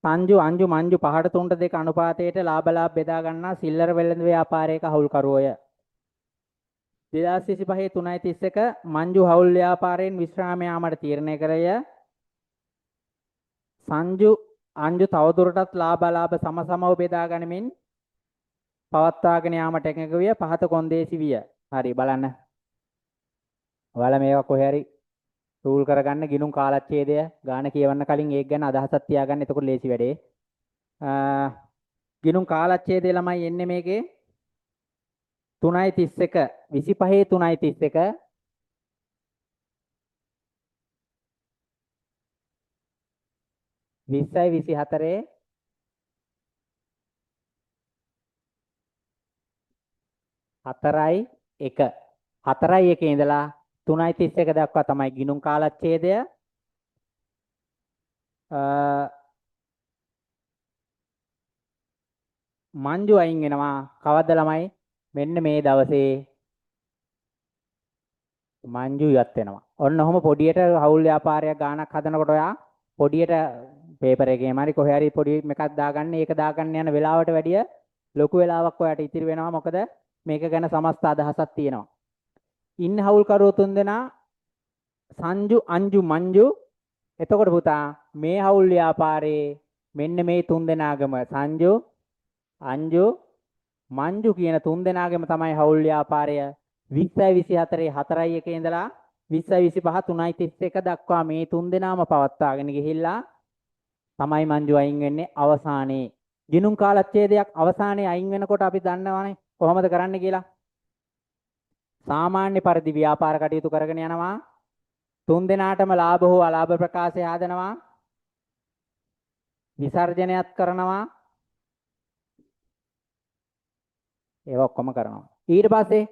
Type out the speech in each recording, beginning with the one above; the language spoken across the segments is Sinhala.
සංජු අංජු මංජු පහට තුනට දෙක අනුපාතයට ලාභ බෙදා ගන්නා සිල්ලර වෙළඳ ව්‍යාපාරයක හවුල්කරුවෝය. 2025 3:31 මංජු හවුල් ව්‍යාපාරයෙන් විශ්‍රාම යාමට තීරණය කරය. සංජු අංජු තවදුරටත් ලාභ සමසමව බෙදා ගනිමින් පවත්වාගෙන යාමට එකඟ විය. පහත කොන්දේසි විය. හරි බලන්න. ඔයාලා මේවා කොහේ හරි රූල් කරගන්න ගිනුම් කාලච්ඡේදය ගාන කියවන්න කලින් ඒක ගැන අදහසක් තියාගන්න. එතකොට ලේසි වැඩේ. ගිනුම් කාලච්ඡේදය ළමයි එන්නේ මේකේ 3:31 25 3:31 20යි 24 4යි 1 4යි 1 ඉඳලා 3:31 දක්වා තමයි ගිනුම් කාලච්ඡේදය. මංජු අයින් වෙනවා කවද්ද ළමයි? මෙන්න මේ දවසේ මංජු ඉවත් වෙනවා. ඔන්න ඔහොම පොඩියට හවුල් ව්‍යාපාරයක් ගානක් හදනකොට ඔයා පොඩියට පේපර් එකේම හරි කොහේ හරි පොඩි එකක් දාගන්න. ඒක දාගන්න යන වෙලාවට වැඩිය ලොකු වෙලාවක් ඔයාට ඉතිරි වෙනවා. මොකද මේක ගැන සමස්ත අදහසක් තියෙනවා. ඉන්න හවුල් කරුවෝ තුන්දෙනා සංජු අංජු මංජු. එතකොට පුතා මේ හවුල් ව්‍යාපාරයේ මෙන්න මේ තුන්දෙනාගම සංජු අංජු මංජු කියන තුන්දෙනාගම තමයි හවුල් ව්‍යාපාරය 20යි 24 4යි 1 ඉඳලා 20යි 25 3යි 31 දක්වා මේ තුන්දෙනාම පවත්වාගෙන ගිහිල්ලා තමයි මංජු අයින් වෙන්නේ අවසානයේ. ගිනුම් කාලච්ඡේදයක් අවසානයේ අයින් වෙනකොට අපි දන්නවනේ කොහොමද කරන්න කියලා. සාමාන්‍ය පරිදි ව්‍යාපාර කටයුතු කරගෙන යනවා. තුන්දෙනාටම ලාභ හෝ අලාභ ප්‍රකාශය හදනවා. විසර්ජනයත් කරනවා. ඒව ඔක්කොම කරනවා. ඊට පස්සේ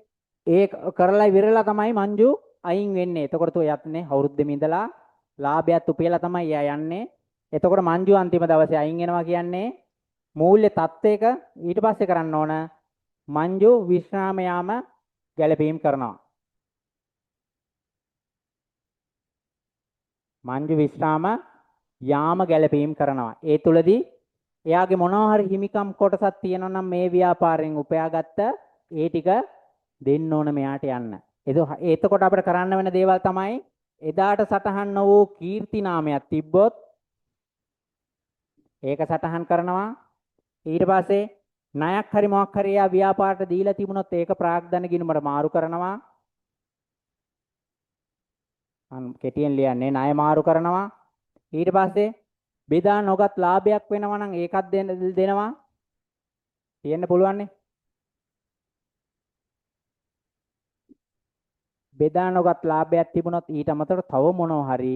ඒ කරලා ඉවරලා තමයි මංජු අයින් වෙන්නේ. එතකොට તો යන්නේ අවුරුද්දෙම ඉඳලා ලාභයත් උපයලා තමයි එයා යන්නේ. එතකොට මංජු අන්තිම දවසේ අයින් වෙනවා කියන්නේ මූල්‍ය තත්ත්වයක ඊට පස්සේ කරන්න ඕන මංජු විශ්‍රාම යාම ගැළපීම් කරනවා. මංජු විශ්‍රාම යාම ගැළපීම් කරනවා. ඒ තුලදී එයාගේ මොනවා හරි හිමිකම් කොටසක් තියෙනවා නම් මේ ව්‍යාපාරයෙන් උපයාගත්ත ඒ ටික දෙන්න ඕන මෙයාට යන්න. එතකොට අපිට කරන්න වෙන දේවල් තමයි එදාට සටහන් නොවූ කීර්ති නාමයක් තිබ්බොත් ඒක සටහන් කරනවා. ඊට පස්සේ ණයක් හරි මොකක් හරි යා ව්‍යාපාරට දීලා තිබුණොත් ඒක ප්‍රාග්ධන ගිණුමට මාරු කරනවා. කෙටියෙන් ලියන්නේ ණය මාරු කරනවා. ඊට පස්සේ බෙදා නොගත් ලාභයක් වෙනවා නම් ඒකත් දෙනවා. තියෙන්න පුළුවන්නේ. බෙදා නොගත් ලාභයක් තිබුණොත් ඊට අමතරව තව මොනවා හරි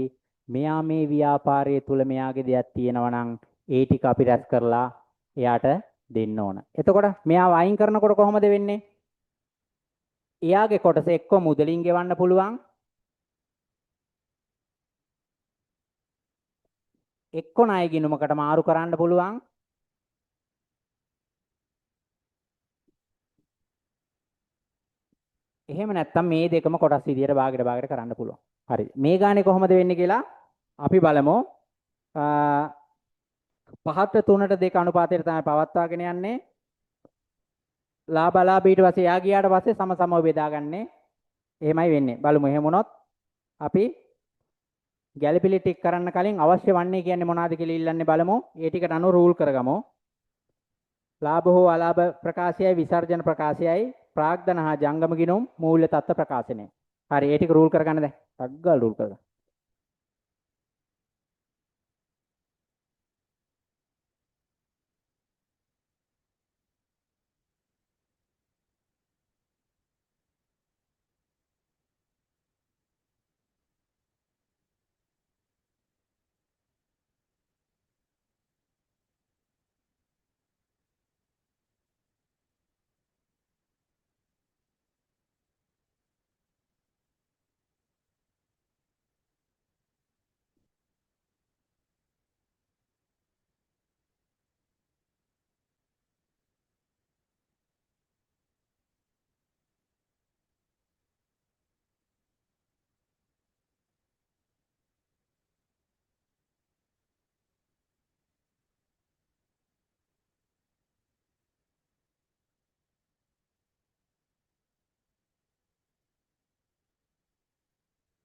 මෙයා මේ ව්‍යාපාරයේ තුල මෙයාගේ දෙයක් තියෙනවා නම් ඒ ටික අපි රැස් කරලා එයාට දෙන්න ඕන. එතකොට මෙයාව අයින් කරනකොට කොහොමද වෙන්නේ? එයාගේ කොටස එක්ක මුදලින් ගෙවන්න පුළුවන්. එක්ක ණය ගිණුමකට මාරු කරන්න පුළුවන්. එහෙම නැත්නම් මේ දෙකම කොටස් විදියට භාගයට කරන්න පුළුවන්. හරි. මේ ගානේ කොහොමද වෙන්නේ කියලා අපි බලමු. පහට තුනට දෙක අනුපාතයට තමයි පවත්වාගෙන යන්නේ. ලාභ ඊට පස්සේ යා ගියාට පස්සේ සමසමව බෙදාගන්නේ. එහෙමයි වෙන්නේ. බලමු. එහෙම වුණොත් අපි ගැළපිලි ටික කරන්න කලින් අවශ්‍ය වන්නේ කියන්නේ මොනවද කියලා ඉල්ලන්නේ බලමු. ඒ ටිකට අනුව රූල් කරගමු. ලාභ හෝ අලාභ ප්‍රකාශයයි විසර්ජන ප්‍රකාශයයි ප්‍රාග්ධන හා ජංගම ගිණුම් මූල්‍ය තත්ත්ව ප්‍රකාශනය. හරි ඒ ටික රූල් කරගන්න දැන්. අග්ගල් රූල් කරගන්න.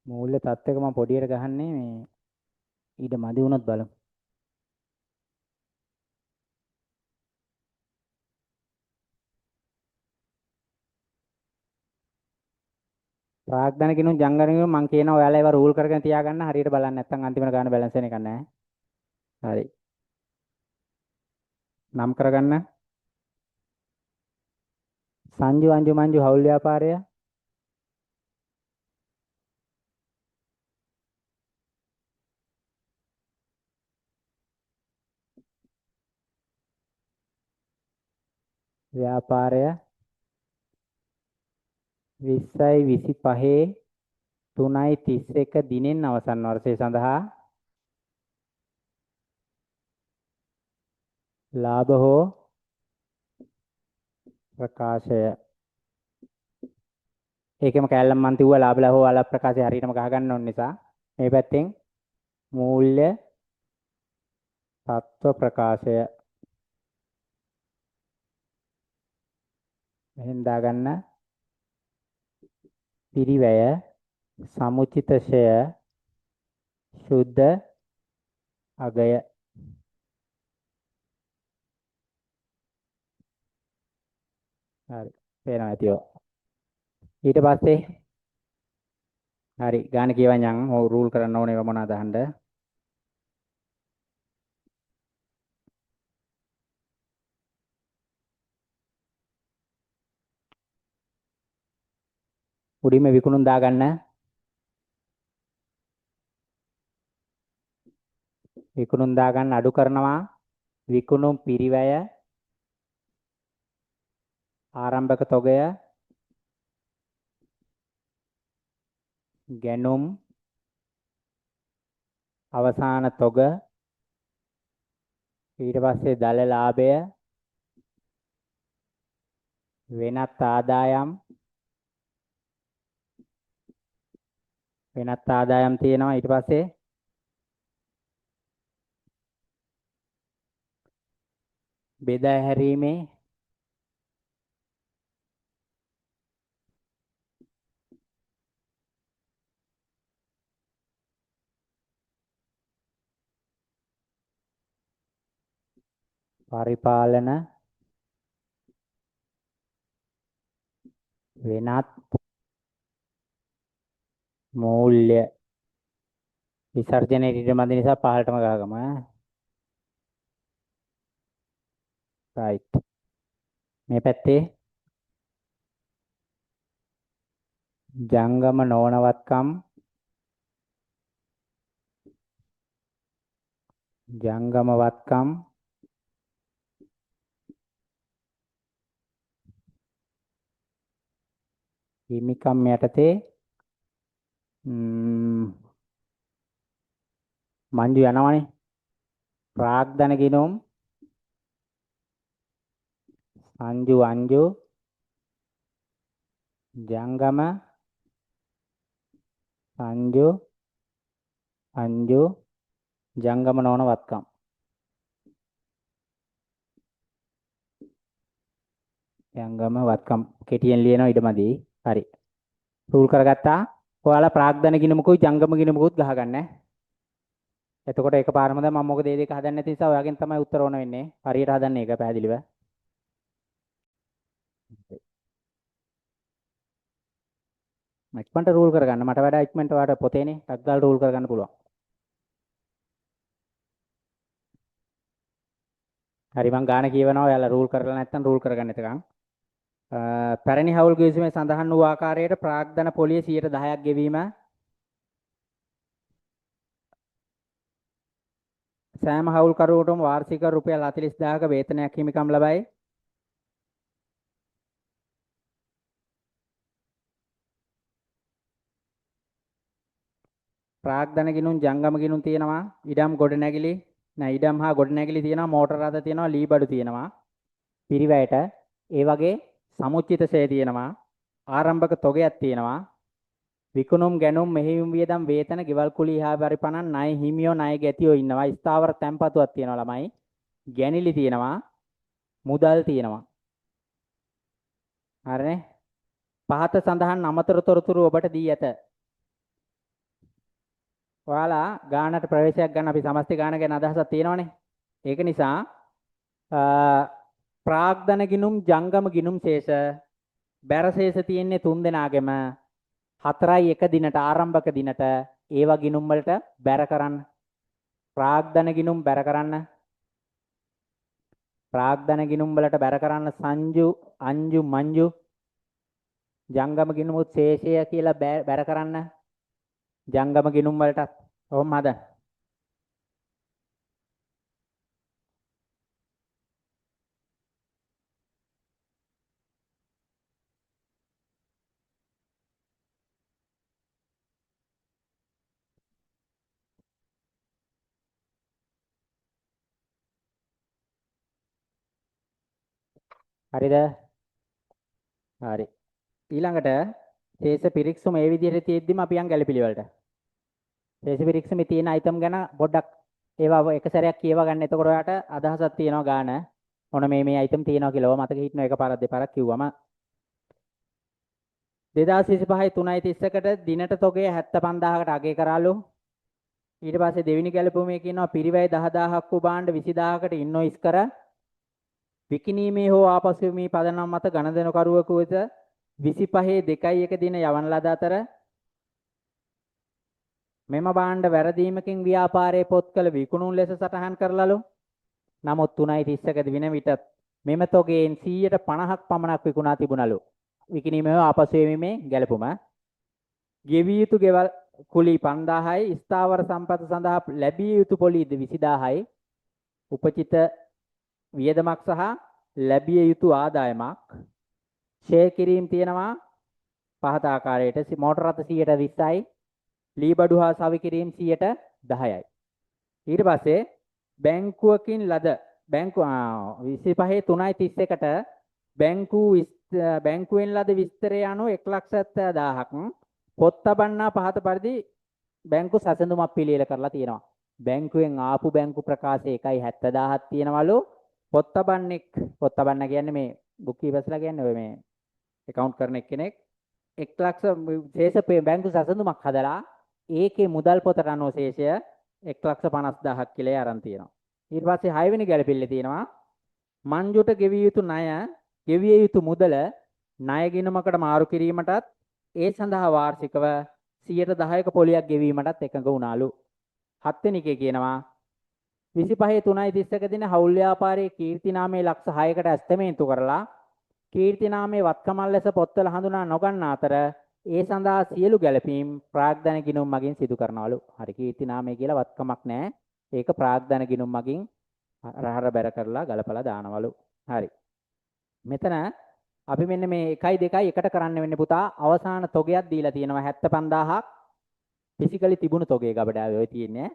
මූල්‍ය තත්ත්වයක මම පොඩියට ගහන්නේ මේ ඊට මදි වුණොත් බලමු. ප්‍රාග්ධන කිනුත් ජංගන කිනුත් මම කියනවා ඔයාලා ඒවා රූල් කරගෙන තියාගන්න හරියට බලන්න නැත්නම් අන්තිමට ගන්න බැලන්ස් වෙන එක නැහැ. හරි. නම් කරගන්න. සංජු අංජු මංජු හවුල් ව්‍යාපාරය. ව්‍යාපාරය 20යි 25 3යි 31 දිනෙන් අවසන් වර්ෂය සඳහා ලාභ හෝ ප්‍රකාශය. ඒකෙම කැලලම් මන් තියුවා ලාභලා හෝ අලාභ ප්‍රකාශය හරියටම ගහගන්න ඕන නිසා මේ පැත්තෙන් මූල්‍ය තත්ත්ව ප්‍රකාශය මෙහෙන් දාගන්න. පිරිවැය සමුචිත ෂය ශුද්ධ අගය. හරි පේනවා ඇතිව. ඊට පස්සේ හරි ගාන කියවන් යන් රූල් කරන්න ඕනේ ඒවා මොනවද අහන්න. උඩින්ම විකුණුම් දාගන්න. විකුණුම් දාගන්න අඩු කරනවා. විකුණුම් පිරිවැය ආරම්භක තොගය ගැනුම් අවසාන තොග ඊට පස්සේ දල ලාභය වෙනත් ආදායම් තියෙනවා. ඊට පස්සේ බෙදා හැරීමේ පරිපාලන වෙනත් මූල්‍ය විසර්ජනයේ ඊට මැද නිසා පහළටම ගහගමු right. මේ පැත්තේ ජංගම නොවනවත්කම් ජංගමවත්කම් හිමිකම් යටතේ මංජු යනවනේ ප්‍රාග්ධන ගිණුම් සංජු අංජු ජංගම සංජු අංජු ජංගම නොවන වත්කම්. ජංගම වත්කම් කෙටියෙන් ලියනවා ඉඩමදී. හරි. රූල් කරගත්තා. ඔයාලා ප්‍රාග්ධන ගිණුමකුයි ජංගම ගිණුමකුත් ගහගන්න. එතකොට එකපාරම දැන් මම මොකද මේ දෙක හදන්නේ නැති නිසා ඔයාගෙන් තමයි උත්තර ඕන වෙන්නේ. හරියට හදන්නේ ඒක පැහැදිලිව. ඉක්මනට රූල් කරගන්න. මට වඩා ඉක්මනට ඔයාලට පොතේනේ ටක් ගාලා රූල් කරගන්න පුළුවන්. හරි මං ගාන කියවනවා. ඔයාලා රූල් කරලා නැත්නම් රූල් කරගන්න එතකන්. පැරණි හවුල් ගිවිසුමේ සඳහන් වූ ආකාරයට ප්‍රාග්ධන පොලිය 10%ක් ගෙවීම සෑම හවුල්කරුවටම වාර්ෂික රුපියල් 40000ක වේතනයක් හිමිකම් ලබයි. ප්‍රාග්ධන ගිණුම් ජංගම ගිණුම් තියෙනවා. ඉඩම් ගොඩනැගිලි ඉඩම් හා ගොඩනැගිලි තියෙනවා. මෝටර රථ තියෙනවා. ලී බඩු තියෙනවා. පිරිවැයට ඒ වගේ සමුච්චිත ෂය තියෙනවා. ආරම්භක තොගයක් තියෙනවා. විකුණුම් ගැනුම් මෙහෙයුම් වියදම් වේතන ගෙවල් කුලී හා පරිපණන් ණය හිමියෝ ණය ගැතියෝ ඉන්නවා. ස්ථාවර තැන්පතුවක් තියෙනවා ළමයි. ගැනිලි තියෙනවා. මුදල් තියෙනවා. හරිනේ. පහත සඳහන් අමතර තොරතුරු ඔබට දී ඇත. ඔයාලා ගානට ප්‍රවේශයක් ගන්න අපි සමස්ත ගාන ගැන අදහසක් තියෙනවනේ. ඒක නිසා ප්‍රාග්ධන ගිනුම් ජංගම ගිනුම් ශේෂ බැර ශේෂ තියෙන්නේ 3 දෙනාගෙම 4යි 1 දිනට ආරම්භක දිනට ඒවා ගිනුම් වලට බැර කරන්න. ප්‍රාග්ධන ගිනුම් බැර කරන්න. ප්‍රාග්ධන ගිනුම් වලට බැර කරන්න සංජු අංජු මංජු ජංගම ගිනුමුත් ශේෂය කියලා බැර කරන්න. ජංගම ගිනුම් වලටත් ඔහොම හදන්න. හරිද? හරි. ඊළඟට ශේෂ පිරික්සුම මේ විදිහට තියෙද්දිම අපි යන් ගැළපිලි වලට. ශේෂ පිරික්සුමේ තියෙන අයිටම් ගැන පොඩ්ඩක් ඒවා එක සැරයක් කියව ගන්න. එතකොට ඔයාට අදහසක් තියෙනවා ගාන. ඔන්න මේ අයිටම් තියෙනවා කියලා. ඔය මතක හිටිනවා එකපාරක් දෙපාරක් කිව්වම 2025 3:31ට දිනට තොගේ 75000කට අගය කරාලු. ඊට පස්සේ දෙවෙනි ගැළපුමේ කියනවා පිරිවැය 10000ක් වූ භාණ්ඩ 20000කට ඉන්වොයිස් කර විකිණීමේ හෝ ආපසු මේ පදනම් මත ගණදෙනුකරුවෙකු වෙත 25 2.1 දින යවන ලද අතර මෙම භාණ්ඩ වැරදීමකින් ව්‍යාපාරයේ පොත් කළ විකුණුම් ලෙස සටහන් කරලලු. නමුත් 3:31 දින විට මෙම තොගයෙන් 150ක් පමණක් විකුණා තිබුණලු. විකිණීමේ හෝ ආපසු වීමේ ගැළපුම ගෙවිය යුතු ගෙවල් කුලී 5000යි ස්ථාවර සම්පත සඳහා ලැබිය යුතු පොලි 20000යි උපචිත වියදමක් සහ ලැබිය යුතු ආදායමක් ෂෙයා කිරීම තියෙනවා පහත ආකාරයට මෝටර රථ 120යි ලී බඩු හා සවි කිරීම 10%යි. ඊට පස්සේ බැංකුවකින් ලද 25/3/31ට බැංකුවෙන් ලද විස්තරය අනුව 1,70,000ක් පොත් තබන්නා පහත පරිදි බැංකු සැසඳුමක් පිළියෙල කරලා තියෙනවා. බැංකුවෙන් ආපු බැංකු ප්‍රකාශය 1,70,000ක් තියෙනවලු. පොත් තබන්න කියන්නේ මේ බුක් කීපර්ස්ලා කියන්නේ ඔය මේ account කරන කෙනෙක් 1,00,000 ශේෂ බැංකු සැසඳුමක් හදලා ඒකේ මුදල් පොතට අනුව ශේෂය 1,50,000ක් කියලා අරන් තියෙනවා. ඊට පස්සේ 6 වෙනි ගැළපෙල්ලේ තියෙනවා මංජුට ගෙවිය යුතු ණය ගෙවිය යුතු මුදල ණය ගිණුමකට මාරු කිරීමටත් ඒ සඳහා වාර්ෂිකව 10%ක පොලියක් ගෙවීමටත් එකඟ වුණාලු. 7 වෙනි එකේ කියනවා 25/3/31 දින හවුල් ව්‍යාපාරයේ කීර්ති නාමයේ ලක්ෂ 6කට ඇස්තමේන්තු කරලා කීර්ති නාමයේ වත්කමල් ලෙස පොත්වල හඳුනා නොගන්නා අතර ඒ සඳහා සියලු ගැළපීම් ප්‍රාග්ධන ගිණුම් මගින් සිදු කරනවලු. හරි කීර්ති නාමයේ කියලා වත්කමක් නැහැ. ඒක ප්‍රාග්ධන ගිණුම් මගින් රහර බැර කරලා ගලපලා දානවලු. හරි. මෙතන අපි මෙන්න මේ 1 2 එකට කරන්න වෙන්නේ පුතා අවසාන තොගයක් දීලා තියෙනවා 75000ක් ෆිසිකලි තිබුණු තොගේ ගබඩාවේ ඔය තියෙන්නේ.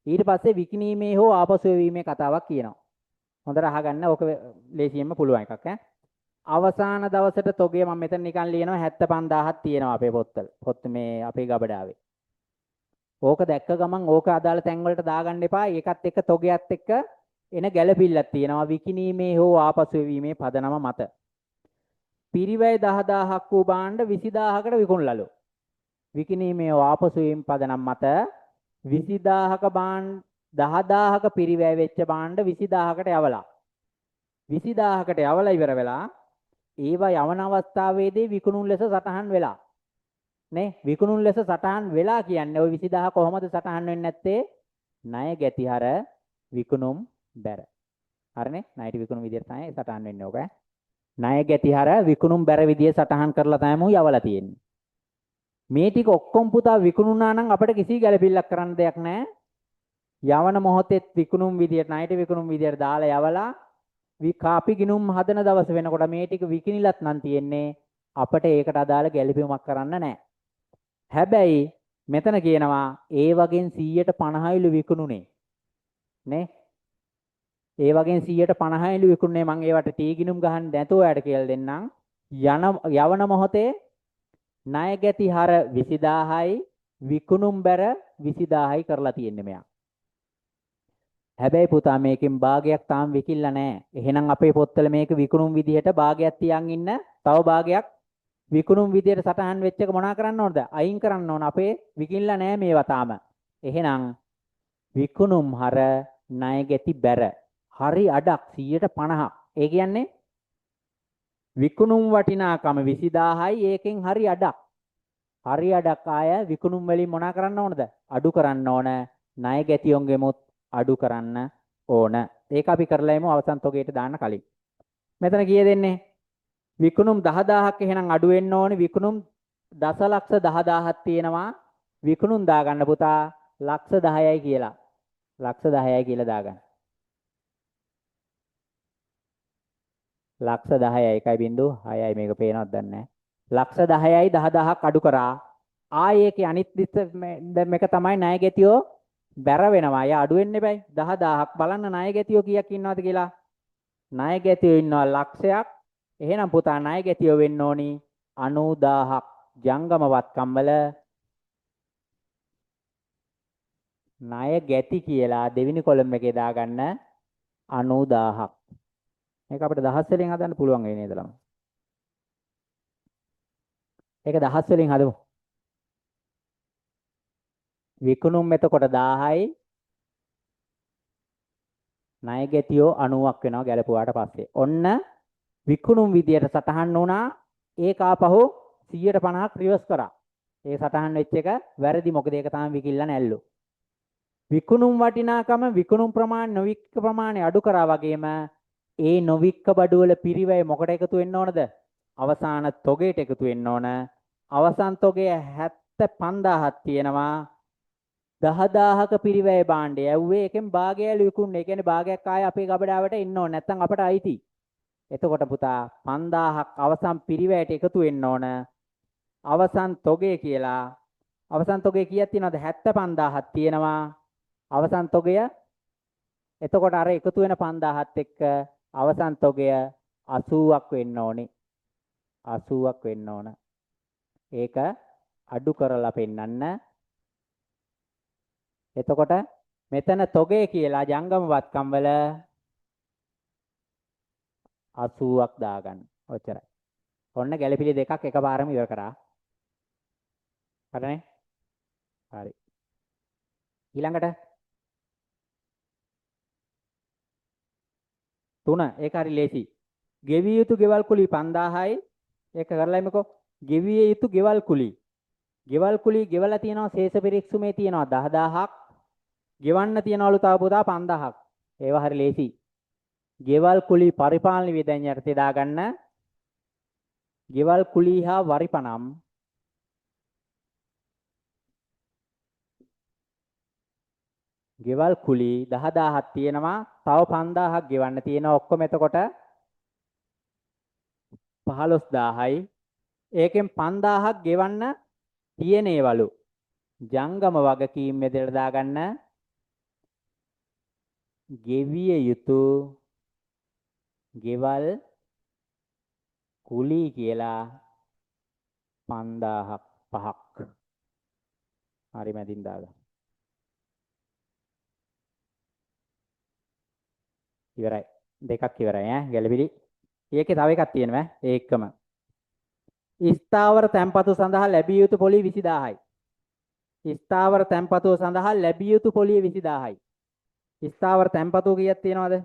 ඊට පස්සේ විකිණීමේ හෝ ආපසු වීමේ කතාවක් කියනවා. හොඳට අහගන්න ඕක ලේසියෙන්ම පුළුවන් එකක් ඈ. අවසාන දවසට තොගේ මම මෙතන නිකන් ලියනවා 75000ක් තියෙනවා අපේ පොත්වල. පොත් මේ අපේ ගබඩාවේ. ඕක දැක්ක ගමන් ඕක අදාළ තැන් වලට දාගන්න එපා. ඒකත් එක්ක තොගයත් එක්ක එන ගැළපිල්ලක් තියෙනවා විකිණීමේ හෝ ආපසු වීමේ පදනම මත. පිරිවැය 10000ක් වූ භාණ්ඩ 20000කට විකුණලලු. විකිණීමේ හෝ ආපසු වීම පදනම් මත 20000ක භාණ්ඩ 10000ක පිරිවැය වෙච්ච භාණ්ඩ 20000කට යවලා 20000කට යවලා ඉවර වෙලා ඒවා යවන අවස්ථාවේදී විකුණුම් ලෙස සටහන් වෙලා නේ විකුණුම් ලෙස සටහන් වෙලා කියන්නේ ওই 20000 කොහොමද සටහන් වෙන්නේ නැත්තේ ණය ගැතිහර විකුණුම් බැර හරිනේ ණයට විකුණුම් විදියට තමයි සටහන් වෙන්නේ ඕක ණය ගැතිහර විකුණුම් බැර විදිය සටහන් කරලා තමයි යවලා තියෙන්නේ මේ ටික ඔක්කොම පුතා විකුණුනා නම් අපිට කිසි ගැළපිල්ලක් කරන්න දෙයක් නැහැ යවන මොහොතේ විකුණුම් විදියට ණයට විකුණුම් විදියට දාලා යවලා කාපි ගිනුම් හදන දවස වෙනකොට මේ ටික විකිනිලත් නම් තියෙන්නේ අපිට ඒකට අදාළ ගැළපීමක් කරන්න නැහැ. හැබැයි මෙතන කියනවා ඒ වගේ 150යිලු විකුණුනේ නේ ඒ වගේ 150යිලු විකුණුනේ මම ඒවට ටී ගිනුම් ගහන්න නැතුව ඔයාලට කියලා දෙන්නම් යවන මොහොතේ ණය ගැති හර 20000යි විකුණුම් බැර 20000යි කරලා තියෙන්නේ මෙයා. හැබැයි පුතා මේකෙන් භාගයක් තාම විකිල්ලා නැහැ. එහෙනම් අපේ පොත්වල මේක විකුණුම් විදිහට භාගයක් තියන් ඉන්න තව භාගයක් විකුණුම් විදිහට සටහන් වෙච්ච එක මොනා කරන්න ඕනද? අයින් කරන්න ඕන. අපේ විකිල්ලා නැහැ මේවා තාම. එහෙනම් විකුණුම් හර ණය ගැති බැර හරි අඩක් 150ක්. ඒ කියන්නේ විකුණුම් වටිනාකම 20000යි ඒකෙන් හරි අඩක්. හරි අඩක් ආය විකුණුම් වලින් මොනා කරන්න ඕනද? අඩු කරන්න ඕන. ණය ගැතියොන්ගෙමුත් අඩු කරන්න ඕන. ඒක අපි කරලා එමු අවසන් තොගයට දාන්න කලින්. මෙතන කීය දෙන්නේ? විකුණුම් 10000ක් එහෙනම් අඩු වෙන්න ඕනේ. විකුණුම් දසලක්ෂ 10000ක් තියෙනවා. විකුණුම් දාගන්න පුතා ලක්ෂ 10යි කියලා. ලක්ෂ 10යි කියලා දාගන්න. ලක්ෂ 10යි 1.6යි මේක පේනවද දන්නේ නැහැ. ලක්ෂ 10යි 10000ක් අඩු කරා. ආයේකේ අනිත් මේක තමයි ණය ගැතියෝ බැර වෙනවා. යා අඩු වෙන්න එපයි. 10000ක් බලන්න ණය ගැතියෝ කීයක් ඉන්නවද කියලා. ණය ගැතියෝ ඉන්නවා ලක්ෂයක්. එහෙනම් පුතා ණය ගැතියෝ වෙන්න ඕනි 90000ක්. ජංගම වත්කම් වල ණය ගැති කියලා දෙවෙනි කොලම් එකේ දාගන්න 90000ක්. මේක අපිට දහස් වලින් හදන්න පුළුවන් වෙයි නේද ළමයි? ඒක දහස් වලින් හදමු. විකුණුම් එතකොට 1000යි ණය ගැතියෝ 90ක් වෙනවා ගැලපුවාට පස්සේ. ඔන්න විකුණුම් විදියට සටහන් වුණා. ඒක ආපහු 150ක් රිවර්ස් කරා. ඒ සටහන් වෙච්ච එක වැරදි. මොකද ඒක තමයි විකිල්ල නැල්ලු. විකුණුම් වටිනාකම විකුණුම් ප්‍රමාණය නොවික්ක ප්‍රමාණය අඩු කරා වගේම ඒ නොවික්ක බඩු වල පිරිවැය මොකට එකතු වෙන්න ඕනද? අවසාන තොගයට එකතු වෙන්න ඕන. අවසන් තොගය 75000ක් තියෙනවා. 10000ක පිරිවැය භාණ්ඩය ඇව්වේ එකෙන් භාගයලු විකුණන්නේ. ඒ කියන්නේ භාගයක් ආයේ අපේ ගබඩාවට එන්න ඕන. නැත්නම් අපට අයිති. එතකොට පුතා 5000ක් අවසන් පිරිවැයට එකතු වෙන්න ඕන. අවසන් තොගය කියලා. අවසන් තොගය කීයක් තියෙනවද? 75000ක් තියෙනවා. අවසන් තොගය එතකොට අර එකතු වෙන 5000ත් එක්ක අවසන් තොගය 80ක් වෙන්න ඕනේ. 80ක් වෙන්න ඕන. ඒක අඩු කරලා පෙන්නන්න. එතකොට මෙතන තොගය කියලා ජංගම වත්කම් වල 80ක් දාගන්න. ඔච්චරයි. ඔන්න ගැළපිලි දෙකක් එකපාරම ඉවර කරා. හරිනේ? හරි. ඊළඟට 3 ඒක හරි ලේසි. ගෙවිය යුතු ගෙවල් කුලී 5000යි. ඒක කරලා එමුකෝ. ගෙවිය යුතු ගෙවල් කුලී. ගෙවල් කුලී ගෙවලා තියෙනවා ශේෂ පරික්ෂුමේ තියෙනවා 10000ක්. ගෙවන්න තියනවලු තව පුතා 5000ක්. ඒවා හරි ලේසි. ගෙවල් කුලී පරිපාලන වියදම් යටතේ දාගන්න. ගෙවල් කුලී හා වරිපනම් ගෙවල් කුලී 10000ක් තියෙනවා. තව 5000ක් ගෙවන්න තියෙනවා. ඔක්කොම එතකොට 15000යි. ඒකෙන් 5000ක් ගෙවන්න තියෙන ඒවලු. ජංගම වගකීම් මෙතනට දාගන්න. ගෙවිය යුතු ගෙවල් කුලී කියලා 5000ක් 5ක්. හරි මැදින් දාගන්න. ඉවරයි. දෙකක් ඉවරයි ඈ ගැළපිලි. ඒකේ තව එකක් තියෙනවා ඈ ඒකම. ස්ථාවර තැන්පතු සඳහා ලැබිය යුතු පොලි 20000යි. ස්ථාවර තැන්පතු සඳහා ලැබිය යුතු පොලිය 20000යි. ස්ථාවර තැන්පතු කීයක් තියෙනවද?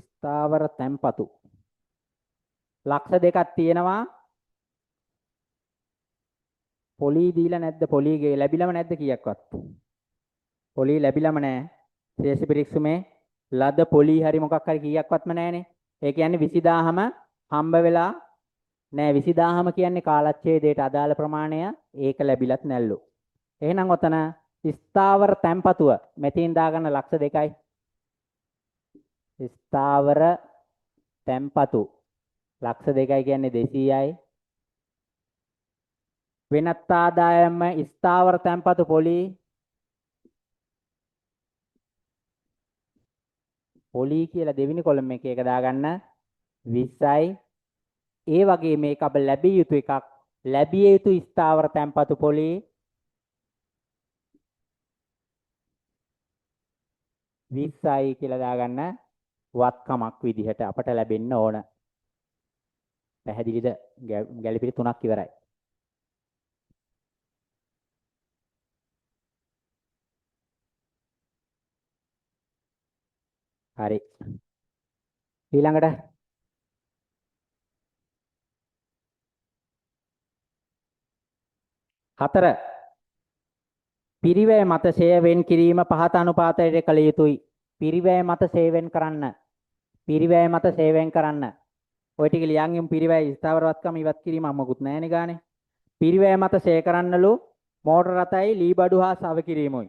ස්ථාවර තැන්පතු ලක්ෂ දෙකක් තියෙනවා. පොලි දීලා නැද්ද? පොලි ලැබිලම නැද්ද කීයක්වත්? පොලි ලැබිලම නැහැ. ශේෂ පරික්ෂුමේ ලද පොලි හරි මොකක් හරි කීයක්වත්ම නැහනේ. ඒ කියන්නේ 20000ම හම්බ වෙලා නෑ. 20000ම කියන්නේ කාලච්ඡේදයට අදාළ ප්‍රමාණය. ඒක ලැබිලත් නැල්ලු. එහෙනම් ඔතන ස්ථාවර තැන්පතුව මෙතින් දාගන්න ලක්ෂ 2යි. ස්ථාවර තැන්පතු ලක්ෂ 2යි කියන්නේ 200යි. වෙනත් ආදායම ස්ථාවර තැන්පතු පොලි කියලා දෙවෙනි කොලම් එකේ එක දාගන්න 20යි. ඒ වගේ මේක අප ලැබිය යුතු එකක්. ලැබිය යුතු ස්ථාවර තැන්පතු පොලි 20යි කියලා දාගන්න වත්කමක් විදිහට අපට ලැබෙන්න ඕන. පැහැදිලිද? ගැළපිලි 3ක් ඉවරයි. හරි. ඊළඟට 4 පිරිවැය මත සේවෙන් කිරීම පහත අනුපාතයට කළ යුතුයි. පිරිවැය මත සේවෙන් කරන්න. පිරිවැය මත සේවෙන් කරන්න. ඔය ටික ලියන් යමු. පිරිවැය ස්ථාවරවත්කම ඉවත් කිරීම අම්මකුත් නැහැනේ ගානේ. පිරිවැය මත සේ කරන්නලු මෝටර රථයි ලී බඩු හා සව කිරීමයි.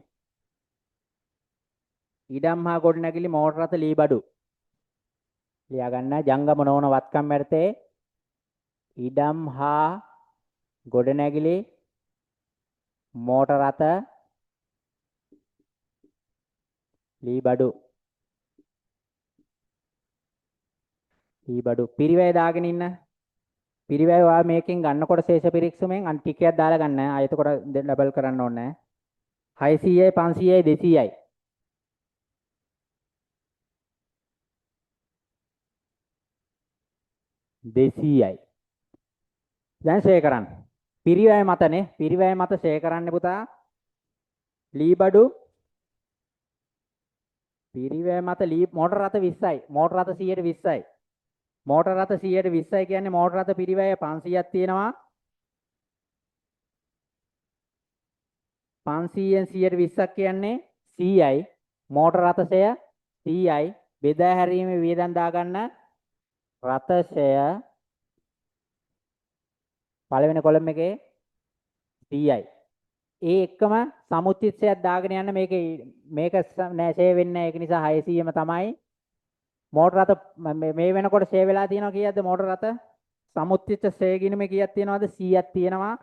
ඉඩම් හා ගොඩනැගිලි මෝටර රථ ලී බඩු. ලියා ගන්න ජංගම නොවන වත්කම් මැරතේ ඉඩම් හා ගොඩනැගිලි මෝටර රථ ලී බඩු. ලී බඩු පිරිවැය දාගෙන ඉන්න. පිරිවැය වා මේකෙන් ගන්නකොට ශේෂ පිරික්සුමෙන් අන් ටිකයක් දාලා ගන්න. ආයෙත් කොට ඩබල් කරන්න ඕනේ නැහැ. 600යි 500යි 200යි 200යි. දැන් ෂේ කරන්න. පිරිවැය මතනේ. පිරිවැය මත ෂේ කරන්න පුතා. ලී බඩු පිරිවැය මත ලී මෝටර රථ 20යි. මෝටර රථ 120යි. මෝටර රථ 120යි කියන්නේ මෝටර රථ පිරිවැය 500ක් තියෙනවා. 500න් 120ක් කියන්නේ 100යි. මෝටර රථ 100යි. බෙදා හැරීමේ වියදම් දාගන්න රථ 100 පළවෙනි කොලම් එකේ 100යි. ඒ එක්කම සමුච්චිතයක් දාගෙන යන්න මේක නෑ ෂේ වෙන්නේ. ඒක නිසා 600ම තමයි. මෝටර රථ මේ වෙනකොට ෂේ වෙලා තියෙනවා කීයක්ද මෝටර රථ? සමුච්චිත ෂේ ගිණුමේ කීයක් තියෙනවද? 100ක් තියෙනවා.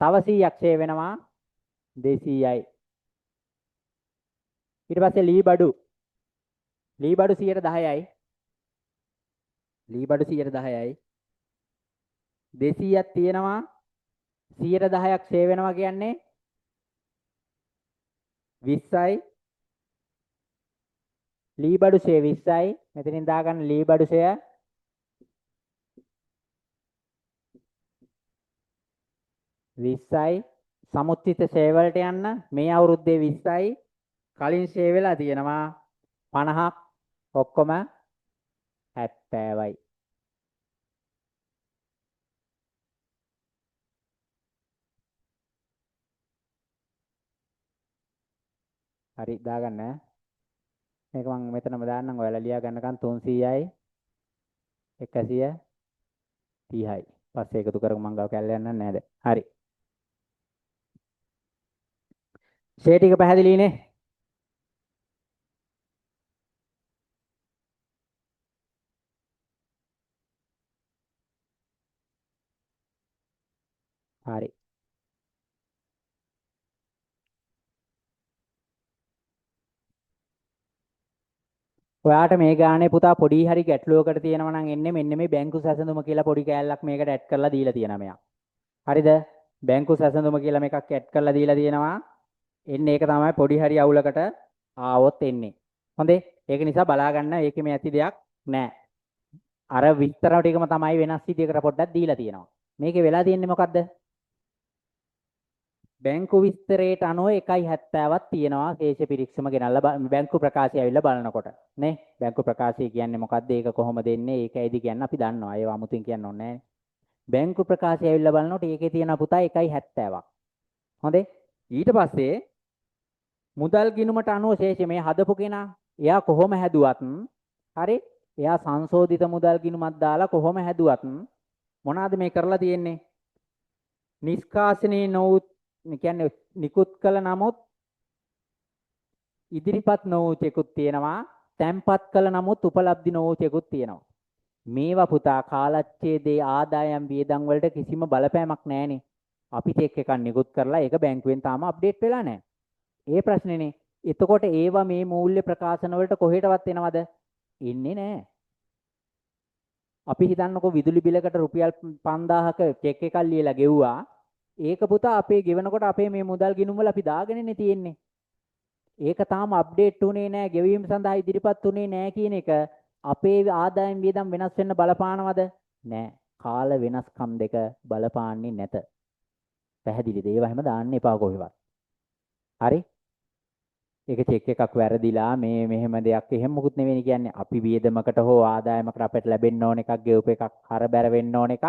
තව 100ක් ෂේ වෙනවා 200යි. ඊට පස්සේ ලී බඩු 110යි. ලී බඩු 110යි. 200ක් තියෙනවා. 110ක් ෂේ වෙනවා කියන්නේ 20යි. ලී බඩු ෂේ 20යි. මෙතනින් දාගන්න ලී බඩු ෂේ 20යි. සමුච්චිත ෂේ වලට යන්න මේ අවුරුද්දේ 20යි. කලින් ෂේ වෙලා තියෙනවා 50ක්. ඔක්කොම 70යි. හරි දාගන්න. මේක මම මෙතනම දාන්නම්. ඔයාලා ලියා ගන්නකන් 300යි 130යි. පස්සේ එකතු කරගමු. මං ගාව කැල්ල යන්න නෑද? හරි. ෂේ ටික පැහැදිලිනේ? හරි. ඔයාට මේ ගානේ පුතා පොඩි හරි ගැටලුවකට තියෙනවා නම් එන්නේ මෙන්න මේ බැංකු සැසඳුම කියලා පොඩි කෑල්ලක් මේකට ඇඩ් කරලා දීලා තියෙනවා මෙයා. හරිද? බැංකු සැසඳුම කියලා මේකක් ඇඩ් කරලා දීලා තියෙනවා. එන්නේ ඒක තමයි පොඩි හරි අවුලකට ආවොත් එන්නේ. හොඳේ. ඒක නිසා බලා ගන්න ඒකේ මේ ඇති දෙයක් නැහැ. අර විස්තර ටිකම තමයි වෙනස් විදියකට පොඩ්ඩක් දීලා තියෙනවා. මේකේ වෙලා තියෙන්නේ මොකද්ද? බැංකු විස්තරයට අනුව 1.70ක් තියෙනවා ශේෂ පිරික්සම ගෙනල්ලා බැංකු ප්‍රකාශය ඇවිල්ලා බලනකොට නේ. බැංකු ප්‍රකාශය කියන්නේ මොකද්ද? ඒක කොහොමද එන්නේ? ඒක ඇයිද කියන්න අපි දන්නවා. ඒව 아무තින් කියන්න ඕනේ නැහැ. බැංකු ප්‍රකාශය ඇවිල්ලා බලනකොට ඒකේ තියෙන පුතා 1.70ක්. හොඳේ. ඊට පස්සේ මුදල් ගිණුමට අනුව ශේෂ මේ හදපු කෙනා එයා කොහොම හැදුවත් හරි එයා සංශෝධිත මුදල් ගිණුමක් දාලා කොහොම හැදුවත් මොනවාද මේ කරලා තියෙන්නේ? නිෂ්කාසනයේ නොවුත් කියන්නේ නිකුත් කළ නමුත් ඉදිරිපත් නොවූ චෙකුත් තියෙනවා. තැන්පත් කළ නමුත් උපලබ්ධි නොවූ චෙකුත් තියෙනවා. මේවා පුතා කාලච්ඡේදයේ ආදායම් වියදම් වලට කිසිම බලපෑමක් නැහැනේ. අපි චෙක් එකක් නිකුත් කරලා ඒක බැංකුවෙන් තාම අප්ඩේට් වෙලා නැහැ. ඒ ප්‍රශ්නේනේ. එතකොට ඒවා මේ මූල්‍ය ප්‍රකාශන වලට කොහෙටවත් එනවද? එන්නේ නැහැ. අපි හිතන්නකෝ විදුලි බිලකට රුපියල් 5000ක චෙක් එකක් ලියලා ගෙව්වා. ඒක පුතා අපේ ගෙවනකොට අපේ මේ මුදල් ගිණුම් වල අපි දාගෙනනේ තියෙන්නේ. ඒක තාම අප්ඩේට් උනේ නැහැ, ගෙවීම සඳහා ඉදිරිපත් උනේ නැහැ කියන එක අපේ ආදායම් වියදම් වෙනස් වෙන්න බලපානවද? නැහැ. කාල වෙනස්කම් දෙක බලපාන්නේ නැත. පැහැදිලිද? ඒවා හැම දාන්න එපා කොහෙවත්. හරි? ඒක චෙක් එකක් වැරදිලා මේ මෙහෙම දෙයක් එහෙම මොකුත් නෙවෙයි කියන්නේ. අපි වියදමකට හෝ ආදායමකට අපිට ලැබෙන්න ඕන එකක් ගෙවප එකක් හරබැර වෙන්න ඕන එකක්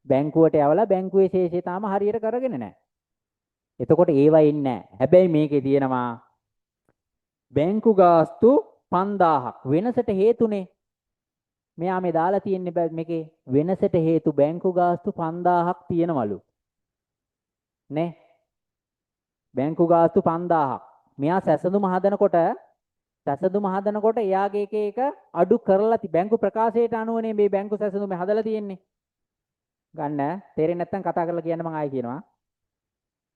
බැංකුවට යවලා බැංකුවේ ශේෂය තාම හරියට කරගෙන නැහැ. එතකොට ඒවා ඉන්නේ නැහැ. හැබැයි මේකේ තියෙනවා බැංකු ගාස්තු 5000ක් වෙනසට හේතුනේ. මෙයා මේ දාලා තියෙන්නේ මේකේ වෙනසට හේතු බැංකු ගාස්තු 5000ක් තියෙනවලු. නේ? බැංකු ගාස්තු 5000ක්. මෙයා සැසඳුම හදනකොට එයාගේ එක අඩු කරලා බැංකු ප්‍රකාශයට අනුවනේ මේ බැංකු සැසඳුම හදලා තියෙන්නේ. ගන්න තේරෙන්නේ නැත්නම් කතා කරලා කියන්න මම ආයෙ කියනවා.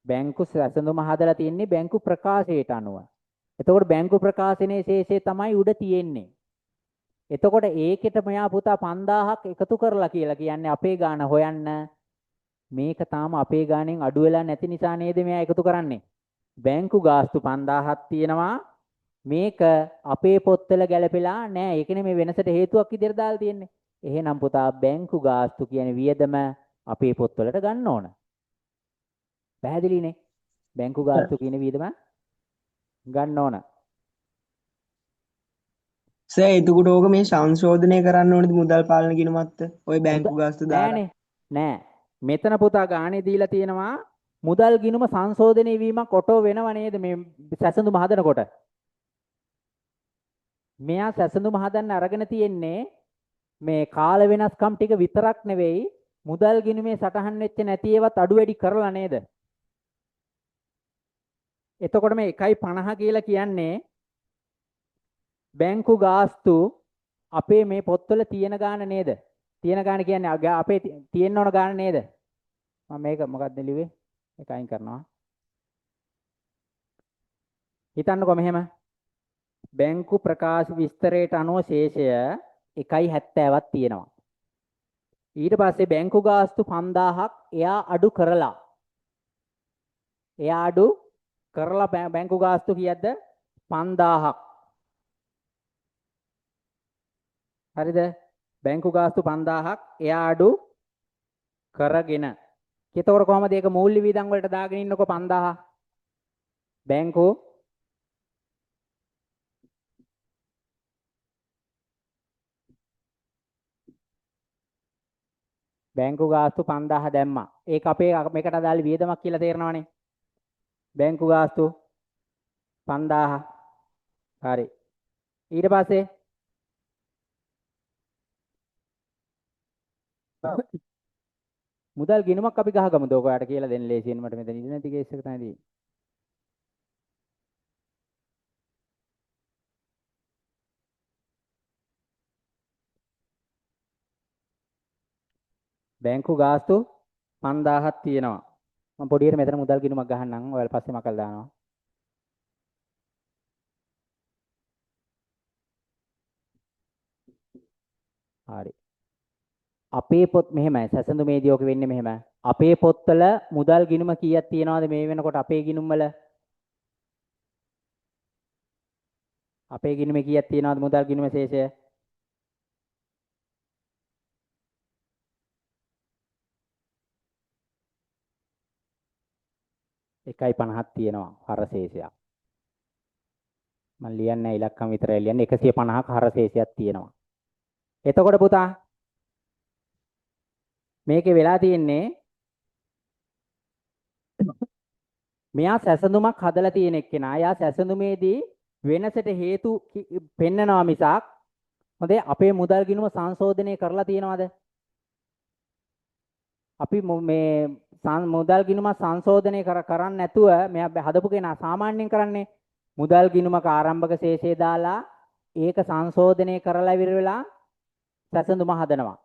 බැංකු සැසඳුම හදලා තියෙන්නේ බැංකු ප්‍රකාශයට අනුව. එතකොට බැංකු ප්‍රකාශනයේ ශේෂය තමයි උඩ තියෙන්නේ. එතකොට ඒකෙට මෙයා පුතා 5000ක් එකතු කරලා කියලා කියන්නේ අපේ ගාණ හොයන්න. මේක තාම අපේ ගාණෙන් අඩු වෙලා නැති නිසා නේද මෙයා එකතු කරන්නේ. බැංකු ගාස්තු 5000ක් තියෙනවා. මේක අපේ පොත්වල ගැලපෙලා නෑ. ඒකනේ මේ වෙනසට හේතුවක් විදිහට දාලා තියෙන්නේ. එහෙනම් පුතා බැංකු ගාස්තු කියන වියදම අපේ පොත්වලට ගන්න ඕන. පැහැදිලිනේ? බැංකු ගාස්තු කියන වියදම ගන්න ඕන. සර් එතකොට ඕක මේ සංශෝධනය කරන්න ඕනද මුදල් පාලන ගිණුමත් ඔය බැංකු ගාස්තු දාලා නෑ. මෙතන පුතා ගානේ දීලා තියෙනවා මුදල් ගිණුම සංශෝධනය වීමක් ඔටෝ වෙනව නේද මේ සැසඳුම හදනකොට. මෙයා සැසඳුම හදන්න අරගෙන තියෙන්නේ මේ කාල වෙනස්කම් ටික විතරක් නෙවෙයි මුදල් ගිණුමේ සටහන් වෙච්ච නැති ඒවත් අඩු වැඩි කරලා නේද? එතකොට මේ 1.50 කියලා කියන්නේ බැංකු ගාස්තු අපේ මේ පොත්වල තියෙන ගාණ නේද? තියෙන ගාණ කියන්නේ අපේ තියෙන්න ඕන ගාණ නේද? මම මේක මොකක්ද ලිව්වේ? ඒක අයින් කරනවා. හිතන්නකෝ මෙහෙම. බැංකු ප්‍රකාශ විස්තරයට අනුව ශේෂය 1.70ක් තියෙනවා. ඊට පස්සේ බැංකු ගාස්තු 5000ක් එයා අඩු කරලා බැංකු ගාස්තු කීයක්ද? 5000ක්. හරිද? බැංකු ගාස්තු 5000ක් එයා අඩු කරගෙන. එතකොට කොහමද ඒක මූල්‍ය වියදම් වලට දාගෙන ඉන්නකො 5000. බැංකු ගාස්තු 5000 දැම්මා. ඒක අපේ මේකට අදාළ වියදමක් කියලා තේරෙනවනේ. බැංකු ගාස්තු 5000. හරි. ඊට පස්සේ මුදල් ගිණුමක් අපි ගහගමුද? ඔයාලට කියලා දෙන්න ලේසියෙන් මට මෙතන ඉඳි නැති කේස් එක තමයි තියෙන්නේ. බැංකු ගාස්තු 5000ක් තියෙනවා. මම පොඩියට මෙතන මුදල් ගිණුමක් ගහන්නම්. ඔයාලා පස්සේ මකල් දානවා. හරි. අපේ පොත් මෙහෙමයි. සැසඳුමේදී ඔක වෙන්නේ මෙහෙම. අපේ පොත්වල මුදල් ගිණුම කීයක් තියෙනවද මේ වෙනකොට අපේ ගිණුම් වල? අපේ ගිණුමේ කීයක් තියෙනවද මුදල් ගිණුම ශේෂය? 1.50ක් තියෙනවා හර ශේෂයක්. මම ලියන්නේ ඉලක්කම් විතරයි ලියන්නේ 150ක් හර ශේෂයක් තියෙනවා. එතකොට පුතා මේකේ වෙලා තියෙන්නේ මෙයා සැසඳුමක් හදලා තියෙන එක්කෙනා. යා සැසඳුමේදී වෙනසට හේතු පෙන්නනවා මිසක් හොඳේ අපේ මුදල් ගිණුම සංශෝධනය කරලා තියෙනවද? අපි මේ මුදල් ගිණුම සංශෝධනය කරන්නේ නැතුව මෙයා හදපු කෙනා සාමාන්‍යයෙන් කරන්නේ මුදල් ගිණුමක ආරම්භක ශේෂය දාලා ඒක සංශෝධනය කරලා ඉවර වෙලා සැසඳුම හදනවා.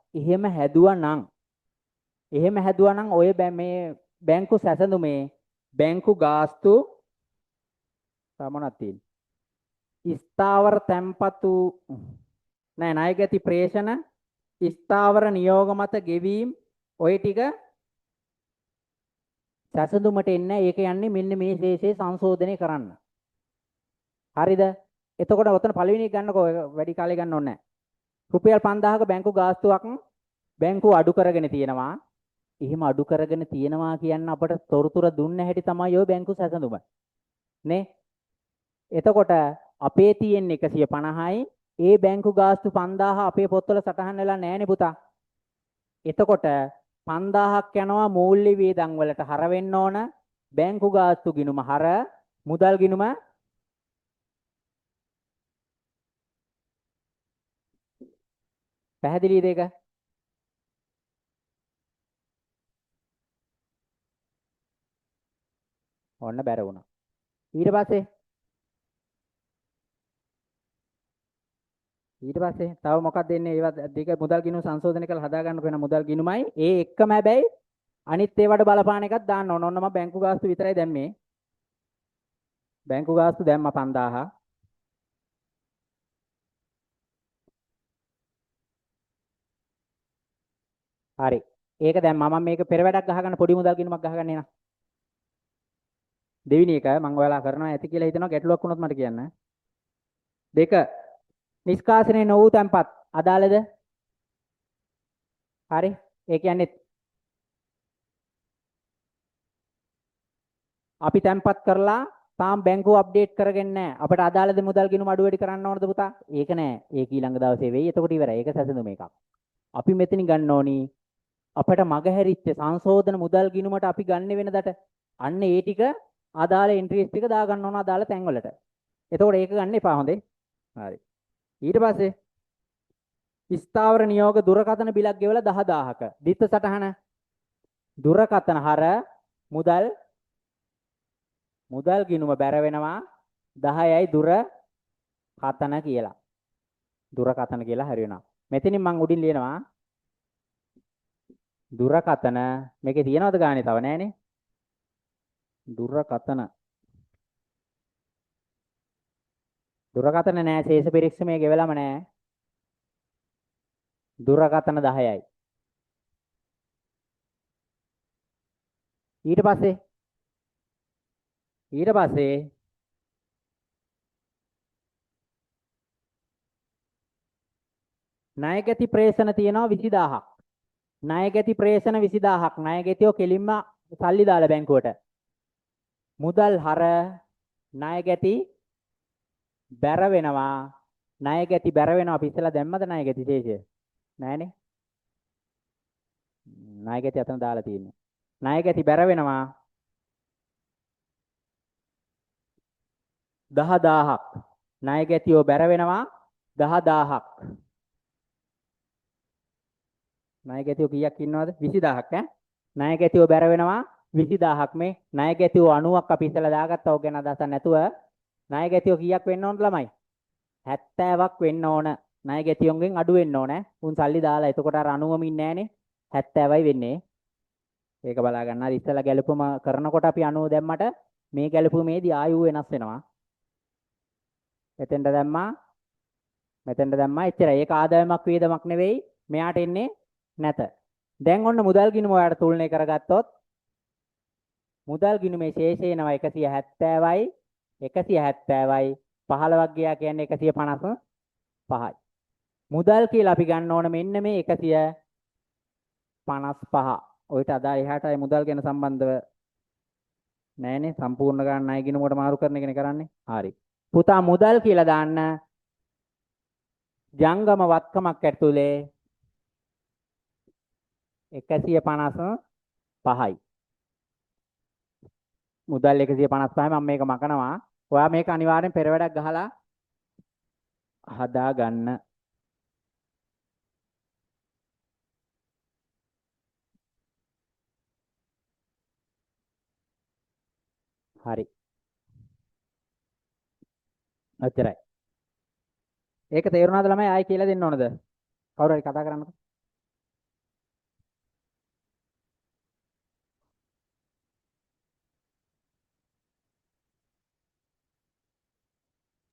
එහෙම හැදුවා නම් ඔය මේ බැංකු සැසඳුමේ බැංකු ගාස්තු සමනක් තියෙන. ස්ථාවර තැන්පතු ණය ගති ප්‍රේෂණ ස්ථාවර නියෝග මත ගෙවීම් ඔය ටික සැසඳුමට එන්නේ. ඒක යන්නේ මෙන්න මේ ශේෂයේ සංශෝධනය කරන්න. හරිද? එතකොට ඔතන පළවෙනි එක ගන්නකො වැඩි කාලේ ගන්න ඕනේ නැහැ. රුපියල් 5000ක බැංකු ගාස්තුවක් බැංකුව අඩු කරගෙන තියෙනවා. එහෙම අඩු කරගෙන තියෙනවා කියන්න අපට තොරතුරු දුන්න හැටි තමයි ඔය බැංකු සැසඳුම. නේ? එතකොට අපේ තියෙන 150යි ඒ බැංකු ගාස්තු 5000 අපේ පොත්වල සටහන් වෙලා නැහැනේ පුතා. එතකොට 5000ක් යනවා මූල්‍ය වියදම් වලට හර වෙන්න ඕන. බැංකු ගාස්තු ගිණුම හර මුදල් ගිණුම පැහැදිලිද ඒක? ඔන්න බැර වුණා. ඊට පස්සේ තව මොකක්ද දෙන්නේ? ඒවා දෙක මුදල් ගිණුම සංශෝධනය කරලා හදා ගන්නකො වෙන මුදල් ගිණුමයි. ඒ එක්කම හැබැයි අනිත් ඒවාට බලපාන එකක් දාන්න ඕන. ඔන්න මම බැංකු ගාස්තු විතරයි දැම්මේ. බැංකු ගාස්තු දැම්මා 5000. හරි. ඒක දැම්මා. මම මේක පෙර වැඩක් ගහගන්න පොඩි මුදල් ගිණුමක් ගහගන්න එනවා. දෙවෙනි එක මම ඔයාලා කරනවා ඇති කියලා හිතනවා ගැටලුවක් වුණොත් මට කියන්න. 2 නිෂ්කාසනයේ නොවූ තැන්පත් අදාළද? හරි. ඒ කියන්නේ අපි තැන්පත් කරලා තාම බැංකුව අප්ඩේට් කරගෙන නැහැ. අපිට අදාළද මුදල් ගිණුම අඩු වැඩි කරන්න ඕනද පුතා? ඒක නෑ. ඒක ඊළඟ දවසේ වෙයි. එතකොට ඉවරයි. ඒක සැසඳුම එකක්. අපි මෙතනින් ගන්න ඕනි අපිට මගහැරිච්ච සංශෝධන මුදල් ගිණුමට අපි ගන්න වෙනදට අන්න ඒ ටික අදාළ එන්ට්‍රීස් ටික දා ගන්න ඕන අදාළ තැන් වලට. එතකොට ඒක ගන්න එපා හොඳේ. හරි. ඊට පස්සේ ස්ථාවර නියෝග දුරකථන බිලක් ගෙවලා 10000ක. දිත්ත සටහන දුරකථන හර මුදල් ගිණුම බැර වෙනවා 10යි දුරකථන කියලා. දුරකථන කියලා හරි වෙනවා. මෙතනින් මම උඩින් ලියනවා දුරකථන මේකේ තියෙනවද ගානේ තව නෑනේ. දුරකථන නෑ ශේෂ පරීක්ෂමයේ ගෙවලම නෑ. දුරකථන 10යි. ඊට පස්සේ ණයගැති ප්‍රේෂණ තියෙනවා 20000ක්. ණයගැති ප්‍රේෂණ 20000ක්. ණයගැතියෝ කෙලින්ම සල්ලි දාලා බැංකුවට. මුදල් හර ණයගැති බැර වෙනවා. ණයගැති බැර වෙනවා. අපි ඉස්සලා දැම්මද ණයගැති ශේෂය? නෑනේ. ණයගැති අතන දාලා තියෙන්නේ. ණයගැති බැර වෙනවා 10000ක්. ණයගැතියෝ බැර වෙනවා 10000ක්. ණයගැතියෝ කීයක් ඉන්නවද? 20000ක් ඈ. ණයගැතියෝ බැර වෙනවා 20000ක්. මේ ණයගැතියෝ 90ක් අපි ඉස්සලා දාගත්තා. ඔක ගැන අදහසක් නැතුව ණයගැතියෝ කීයක් වෙන්න ඕනද ළමයි? 70ක් වෙන්න ඕන. ණයගැතියොන්ගෙන් අඩු වෙන්න ඕන. උන් සල්ලි දාලා. එතකොට අර 90ම ඉන්නේ නැහනේ. 70යි වෙන්නේ. ඒක බලා ගන්න. අර ඉස්සලා ගැලපුම කරනකොට අපි 90 දැම්මට මේ ගැලපුමේදී ආයු වෙනස් වෙනවා. මෙතෙන්ට දැම්මා එච්චරයි. ඒක ආදායමක් වේදමක් නෙවෙයි. මෙයාට එන්නේ නැත. දැන් ඔන්න මුදල් ගිණුම ඔයාලට තුලනය කරගත්තොත් මුදල් ගිණුමේ ශේෂය එනවා 170යි 15ක් ගියා කියන්නේ 155යි. මුදල් කියලා අපි ගන්න ඕන මෙන්න මේ 155. ඔයිට අදාළ එහාටයි මුදල් ගැන සම්බන්ධව නෑනේ. සම්පූර්ණ ගන්න ණය ගිණුමකට මාරු කරන එකනේ කරන්නේ. හරි. පුතා මුදල් කියලා දාන්න ජංගම වත්කමක් ඇතුලේ 155යි. මුදල් 155යි. මම මේක මකනවා. ඔයා මේක අනිවාර්යෙන් පෙර වැඩක් ගහලා හදා ගන්න. හරි. ඔච්චරයි. ඒක තේරුණාද ළමයි? ආයි කියලා දෙන්න ඕනද? කවුරු හරි කතා කරන්නකෝ.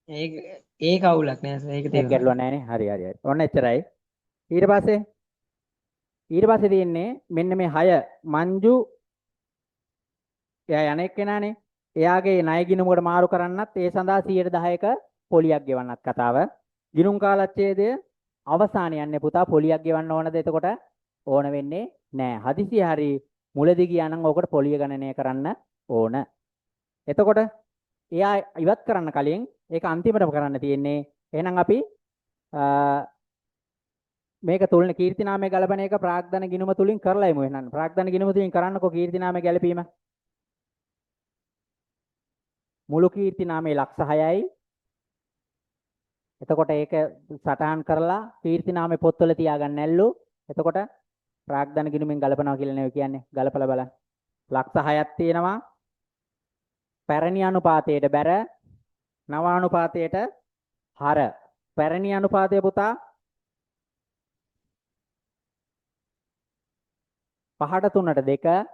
ඒක අවුලක් නෑ සර්. ඒක ඒක තේරුණා. ගැටලුවක් නෑනේ. හරි. ඔන්න එච්චරයි. ඊට පස්සේ තියෙන්නේ මෙන්න මේ 6 මංජු එයා යන එක්කෙනානේ. එයාගේ ණය ගිණුමකට මාරු කරන්නත් ඒ සඳහා 110ක පොලියක් ගෙවන්නත් කතාව. ගිණුම් කාලච්ඡේදය අවසාන යන්නේ පුතා පොලියක් ගෙවන්න ඕනද? එතකොට ඕන වෙන්නේ නෑ. හදිසිය හරි මුලදී ගියා නම් ඕකට පොලිය ගණනය කරන්න ඕන. එතකොට එයා ඉවත් කරන්න කලින් ඒක අන්තිමටම කරන්න තියෙන්නේ. එහෙනම් අපි මේක තුලින් කීර්තිනාමය ගලපන එක ප්‍රාග්ධන ගිණුම තුලින් කරලා එමු. එහෙනම් ප්‍රාග්ධන ගිණුම තුලින් කරන්නකෝ කීර්තිනාමය ගැලපීම. මුළු කීර්තිනාමයේ ලක්ෂ 6යි. එතකොට ඒක සටහන් කරලා කීර්තිනාමයේ පොත්වල තියාගන්න නැල්ලු. එතකොට ප්‍රාග්ධන ගිණුමෙන් ගලපනවා කියලා නෙවෙයි කියන්නේ. ගලපලා බලන්න. ලක්ෂ 6ක් තියෙනවා. පැරණි අනුපාතයට බැර, නව අනුපාතයට හර. පැරණි අනුපාතය පුතා 5ට 3ට 2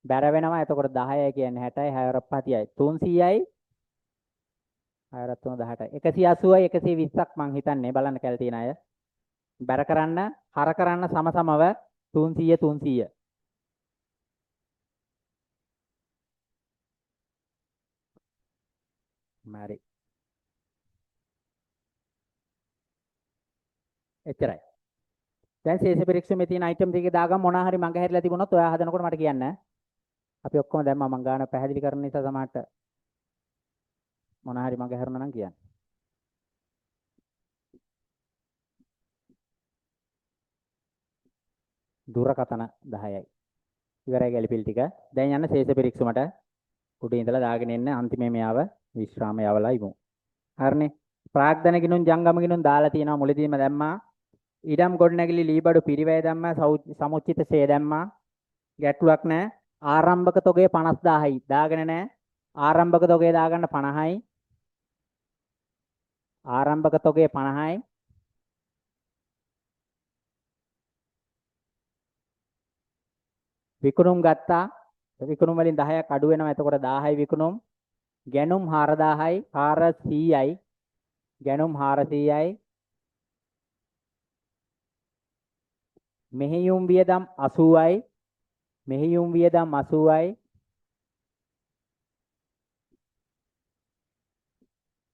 බැර වෙනවා. එතකොට 10යි කියන්නේ 60යි 6 40යි 300යි 6 3 18යි 180යි 120ක් මං හිතන්නේ බලන්න කැල් තියෙන අය. බැර කරන්න හර කරන්න සමසමව 300 300. හරි. එච්චරයි. දැන් ශේෂ පරීක්ෂමේ තියෙන අයිටම් ටික දාගම මොනවා හරි මඟ හැරිලා තිබුණොත් ඔයා හදනකොට මට කියන්න. අපි ඔක්කොම දැම්මා මං ගාන පැහැදිලි කරන නිසා සමහරට මොනවා හරි මඟ හැරුණා නම් කියන්න. දුරකතන 10යි. ඉවරයි ගැලිපිල් ටික. දැන් යන්න ශේෂ පරීක්ෂමට උඩින් ඉඳලා දාගෙන එන්න අන්තිමේ මෙයාව විශ්‍රාම යවලා ඉමු. හරිනේ. ප්‍රාග්ධන ගිණුම් ජංගම ගිණුම් දාලා තියෙනවා මුලදීම දැම්මා. ඉඩම් ගොඩනැගිලි ලීබඩු පිරිවැය දැම්මා. සමුච්චිත සේ දැම්මා. ගැටලුවක් නැහැ. ආරම්භක තොගය 50000යි. දාගෙන නැහැ. ආරම්භක තොගය දාගන්න 50යි. ආරම්භක තොගය 50යි. විකුණුම් ගත්තා. විකුණුම් වලින් 10ක් අඩු වෙනවා. එතකොට 1000යි විකුණුම්. ගැනුම් 4000යි 400යි. ගැනුම් 400යි. මෙහෙයුම් වියදම් 80යි. මෙහෙයුම් වියදම් 80යි.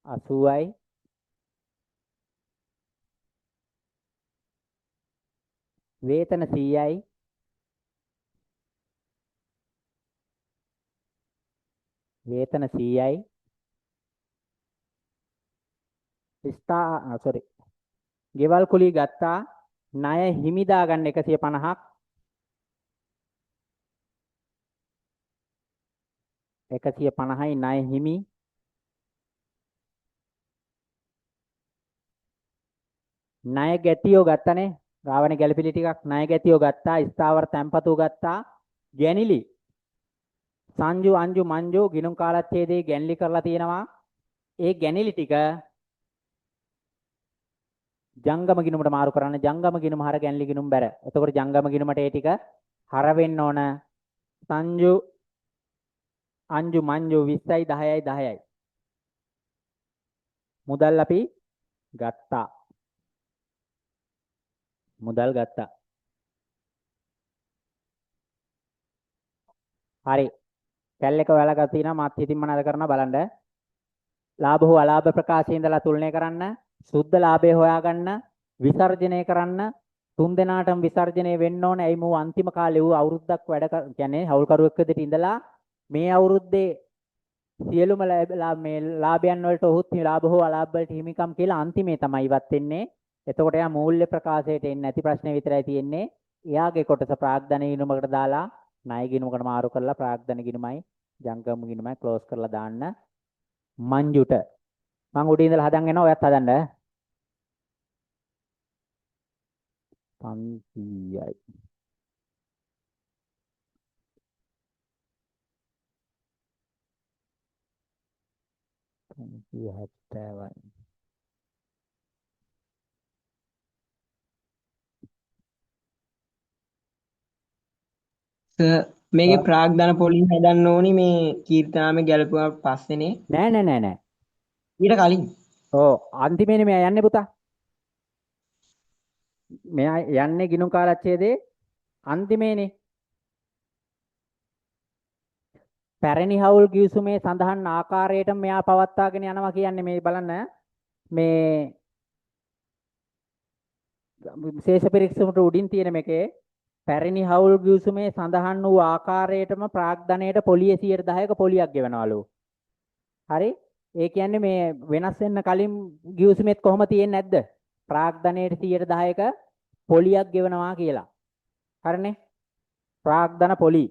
80යි. වේතන 100යි. වේතන 100යි. ගෙවල් කුලී ගත්තා. ණය හිමි දාගන්න 150ක්. 150යි ණය හිමි. ණය ගැටියෝ ගත්තනේ. රාවණ ගැලපිලි ටිකක් ණය ගැටියෝ ගත්තා. ස්ථාවර තැන්පතු ගත්තා. ගැනිලි සංජු අංජු මංජු ගිණුම් කාලච්ඡේදයේ ගැන්ලි කරලා තියෙනවා. ඒ ගැනිලි ටික ජංගම ගිණුමට මාරු කරන්න. ජංගම ගිණුම හර ගැන්ලි ගිණුම් බැර. එතකොට ජංගම ගිණුමට ඒ ටික හර වෙන්න ඕන. සංජු අංජු මංජු 20යි 10යි 10යි. මුදල් අපි ගත්තා. මුදල් ගත්තා. හරි. කැල් එක ඔයාලා ගත්තා තියෙනවා. මාත් හිතින් මොනවද කරන්න බලන්න. ලාභ හෝ අලාභ ප්‍රකාශයේ ඉඳලා තුලනය කරන්න. සුද්ධ ලාභය හොයාගන්න. විසර්ජනය කරන්න. තුන් දෙනාටම විසර්ජනය වෙන්න ඕනේ. ඇයි මෝ අන්තිම කාලේ ඌ අවුරුද්දක් වැඩ කියන්නේ හවුල්කරුවෙක් විදිහට ඉඳලා මේ අවුරුද්දේ සියලුම මේ ලාභයන් වලට ඔහුත් ලාභ හෝ අලාභ වලට හිමිකම් කියලා අන්තිමේ තමයි ඉවත් වෙන්නේ. එතකොට එයා මූල්‍ය ප්‍රකාශයට එන්නේ නැති ප්‍රශ්නේ විතරයි තියෙන්නේ. එයාගේ කොටස ප්‍රාග්ධන ගිණුමකට දාලා ණය ගිණුමකට මාරු කරලා ප්‍රාග්ධන ගිණුමයි ජංගම ගිණුමයි ක්ලෝස් කරලා දාන්න. මංජුට මං උඩින් ඉඳලා හදන් එනවා. ඔයත් හදන්න. 500යි. මේකේ ප්‍රාග්ධන පොලින් හදන්න ඕනි මේ කීර්තනාමේ ගැලපුවාට පස්සේනේ. නෑ. ඊට කලින්. ඔව් අන්තිමේනේ මෙයා යන්නේ පුතා. මෙයා යන්නේ ගිණුම් කාලච්ඡේදයේ අන්තිමේනේ. පැරණි හවුල් ගිවිසුමේ සඳහන් ආකාරයට මෙයා පවත්වාගෙන යනවා කියන්නේ මේ බලන්න මේ විශේෂ පරීක්ෂමට උඩින් තියෙන මේකේ පැරණි හවුල් ගිවිසුමේ සඳහන් වූ ආකාරයටම ප්‍රාග්ධනයට පොලිය 10%ක පොලියක් ගෙවනවලු. හරි. ඒ කියන්නේ මේ වෙනස් වෙන්න කලින් ගිවිසුමෙත් කොහොම තියෙන්නේ නැද්ද? ප්‍රාග්ධනයේ 10%ක පොලියක් ගෙවනවා කියලා. හරිනේ. ප්‍රාග්ධන පොලි.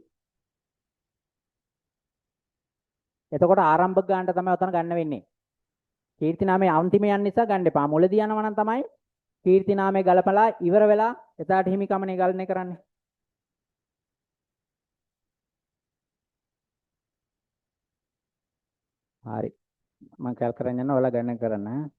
එතකොට ආරම්භක ගානට තමයි උතන ගන්න වෙන්නේ. කීර්තිනාමයේ අන්තිම යන නිසා ගන්න එපා. මුලදී යනවා නම් තමයි කීර්තිනාමයේ ගලපලා ඉවර වෙලා එදාට හිමිකමනේ ගලණය කරන්නේ. හරි. මම කල් කරගෙන යනවා ඔයාලා ගණන් කරන්න.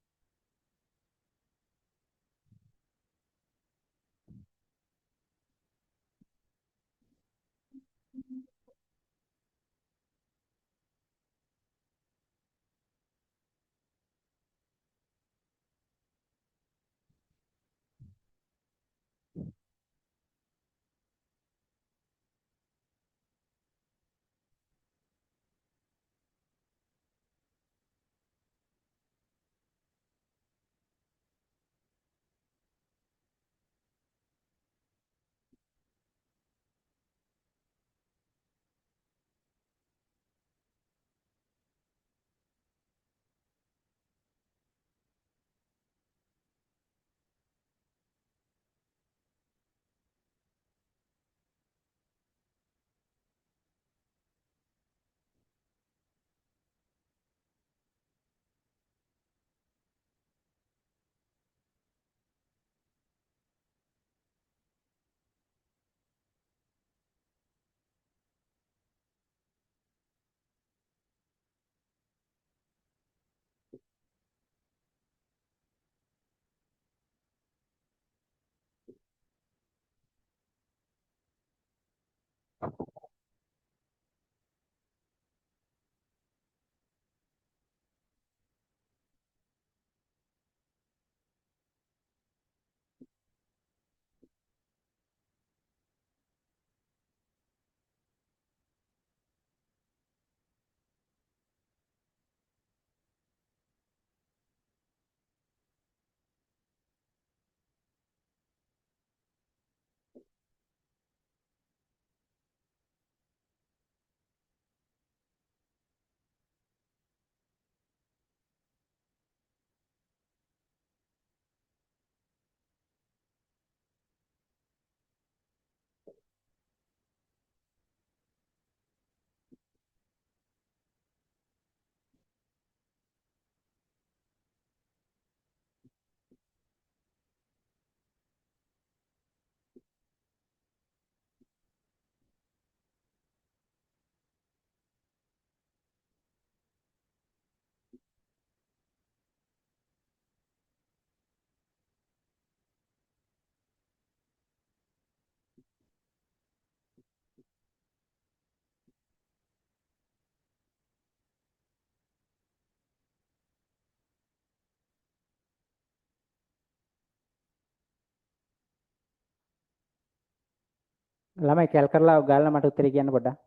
ළමයි කැල් කරලා ගාලා මට උත්තරේ කියන්න පොඩ්ඩක්.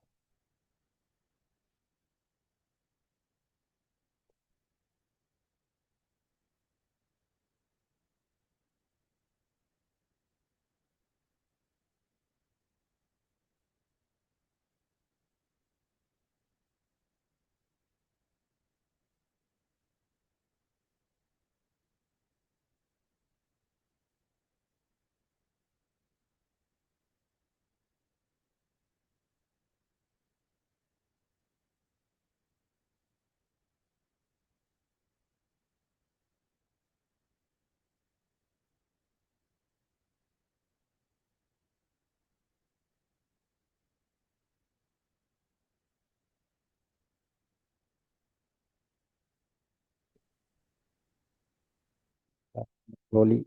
ගෝලි.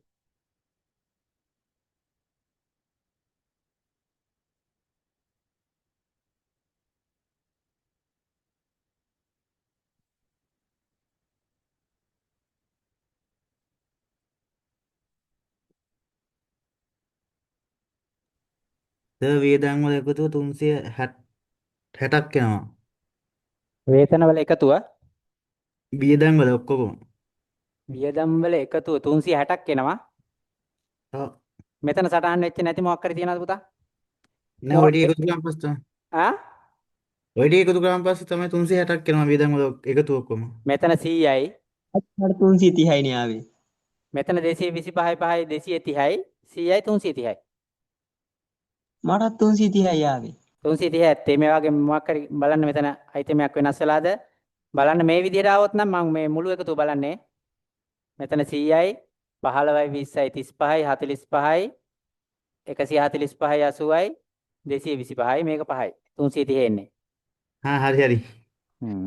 ද වියදම් වල එකතුව 360ක් එනවා. වේතන වල එකතුව වියදම් වල ඔක්කොම. වියදම් වල එකතුව 360ක් එනවා. ඔව්. මෙතන සටහන් වෙච්ච නැති මොකක් හරි තියනවද පුතා? නෑ ඔය ටික එකතු කරලා පස්සේ ආ ඔය ටික එකතු කරාන් පස්සේ තමයි 360ක් එනවා වියදම් වල එකතු ඔක්කොම. මෙතන 100යි. මට 330යි නේ ආවේ. මෙතන 225යි 5යි 230යි 100යි 330යි. මටත් 330යි ආවේ. 330 ඇත්තේ මේ වගේ මොකක් හරි බලන්න මෙතන අයිටමයක් වෙනස් වෙලාද බලන්න මේ විදිහට ආවොත් නම් මම මේ මුළු එකතු බලන්නේ මෙතන 100යි 15යි 20යි 35යි 45යි 145යි 80යි 225යි මේක 5යි 330 එන්නේ හරි හරි.